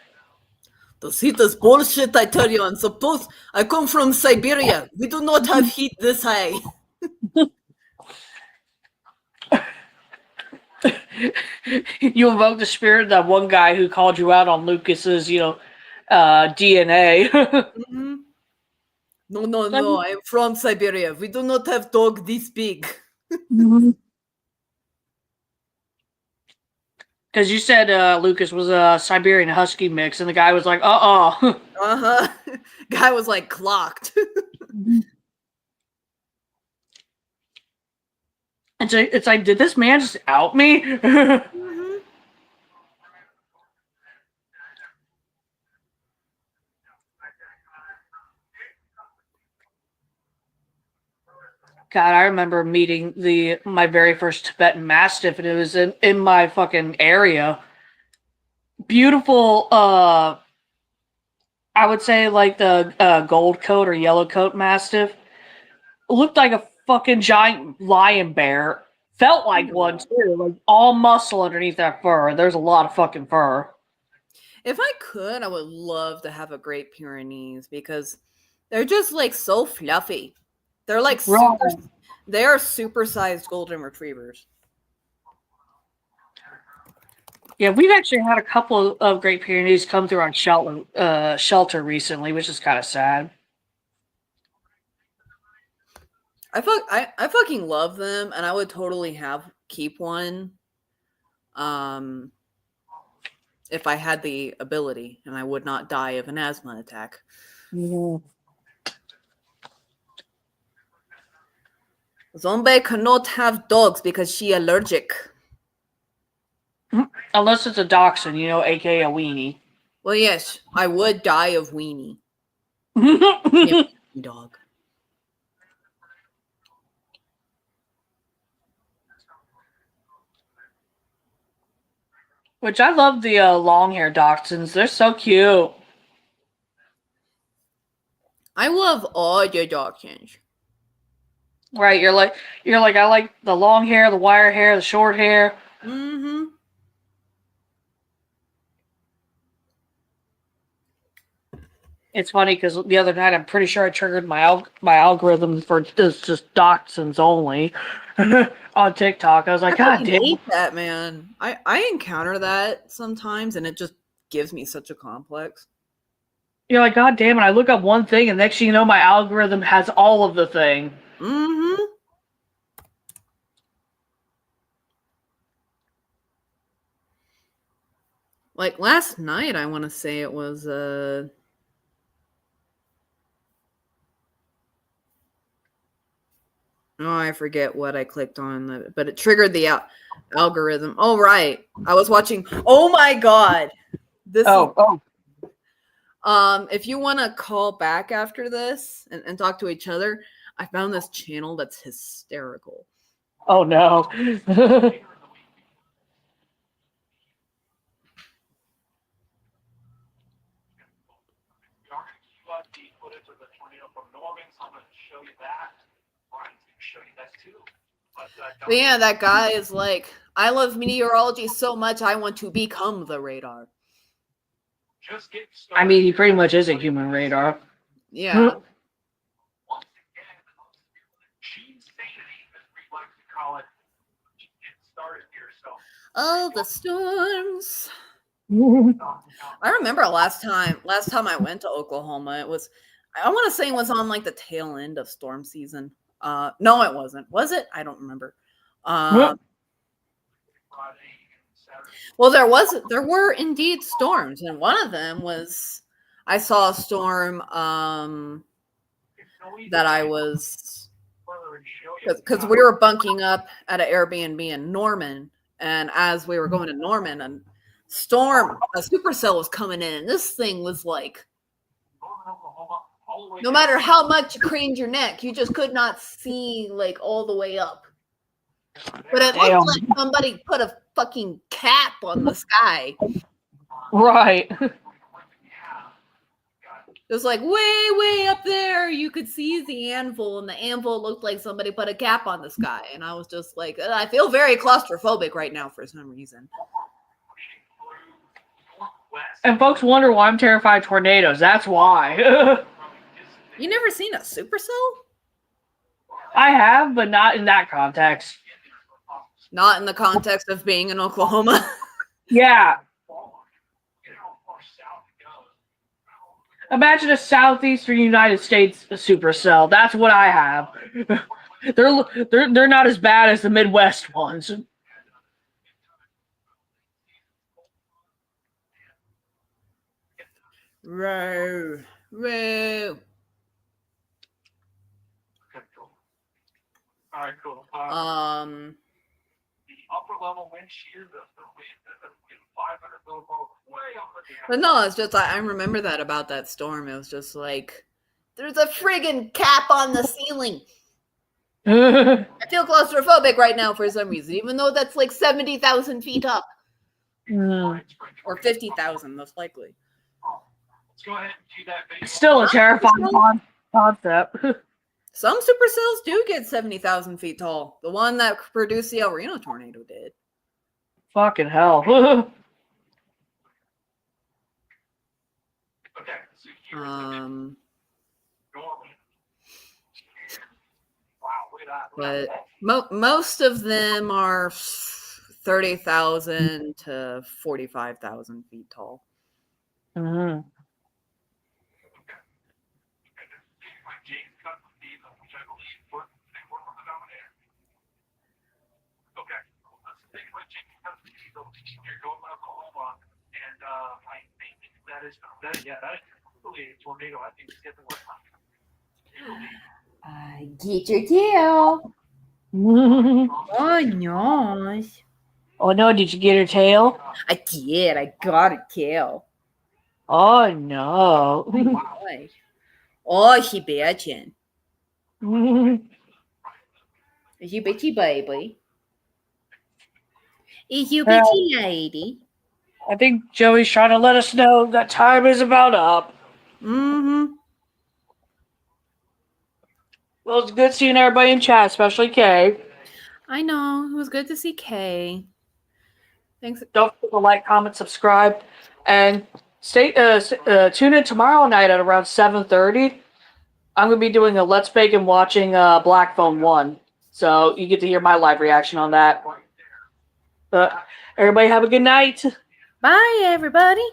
The heat is bullshit, I tell you. And suppose I come from Siberia. We do not have heat this high. You invoke the spirit of that one guy who called you out on Lucas's, DNA. Mm-hmm. No. I'm from Siberia. We do not have dog this big. Because you said Lucas was a Siberian Husky mix, and the guy was like, uh-uh. Uh-huh. Guy was like clocked. And so it's like, did this man just out me? Mm-hmm. God, I remember meeting my very first Tibetan Mastiff, and it was in my fucking area. Beautiful, I would say like the gold coat or yellow coat Mastiff. Looked like a fucking giant lion bear. Felt like one too, like all muscle underneath that fur. There's a lot of fucking fur. If I could, I would love to have a Great Pyrenees because they're just like so fluffy. They're like they are supersized golden retrievers. Yeah, we've actually had a couple of Great Pyrenees come through our shelter recently, which is kind of sad. I fucking love them, and I would totally keep one. If I had the ability, and I would not die of an asthma attack. Mm-hmm. Zombie cannot have dogs because she allergic. Unless it's a dachshund, aka a weenie. Well, yes, I would die of weenie. Dog. Which I love the long-haired dachshunds. They're so cute. I love all your dachshunds. Right, you're like I like the long hair, the wire hair, the short hair. Mm-hmm. It's funny because the other night I'm pretty sure I triggered my algorithm for just dachshunds only on TikTok. I was like, God damn, hate that, man. I encounter that sometimes, and it just gives me such a complex. You're like, God damn it! I look up one thing, and next thing you know, my algorithm has all of the thing. Mm-hmm. Like last night, I want to say it was oh, I forget what I clicked on, but it triggered the algorithm. Oh, right. I was watching. Oh my God. If you want to call back after this and talk to each other, I found this channel that's hysterical. Oh no. But yeah, that guy is like, I love meteorology so much, I want to become the radar. I mean, he pretty much is a human radar. Yeah. Oh, the storms. I remember last time I went to Oklahoma, it was, I want to say it was on like the tail end of storm season. No, it wasn't. Was it? I don't remember. Well, there were indeed storms, and one of them was, I saw a storm that I was, because we were bunking up at an Airbnb in Norman, and as we were going to Norman, a supercell was coming in, and this thing was like, no matter how much you craned your neck, you just could not see like all the way up. But it looked like somebody put a fucking cap on the sky. Right. It was like way up there. You could see the anvil, and the anvil looked like somebody put a cap on the sky. And I was just like, I feel very claustrophobic right now for some reason. And folks wonder why I'm terrified of tornadoes. That's why. You never seen a supercell? I have, but not in that context. Not in the context of being in Oklahoma. Yeah. Imagine a southeastern United States supercell. That's what I have. They're not as bad as the Midwest ones. Row. Okay, cool. All right, cool. The upper level wind shear, the wind, 500 millivolts, way up at the But no, it's just I remember that about that storm. It was just like there's a friggin' cap on the ceiling. I feel claustrophobic right now for some reason, even though that's like 70,000 feet up. Or 50,000, most likely. Let's go ahead and do that. Still a terrifying concept. Some supercells do get 70,000 feet tall. The one that produced the El Reno tornado did. Fucking hell. Okay, so here's the Um, normal. Wow, look at that. but most of them are 30,000 to 45,000 feet tall. Mhm. You're going to Oklahoma, and I think that is really a tornado. I think it's getting worse. Get your tail. Oh, no. Oh no, did you get her tail? I did. I got a tail. Oh no. Oh, she bitchin'. Is you bitchy baby? Is you bitchy lady? I think Joey's trying to let us know that time is about up. Mm-hmm. Well, it's good seeing everybody in chat, especially Kay. I know. It was good to see Kay. Thanks. Don't forget to like, comment, subscribe, and tune in tomorrow night at around 7:30. I'm going to be doing a Let's Bake and watching Black Phone 1. So you get to hear my live reaction on that. But everybody have a good night. Bye, everybody.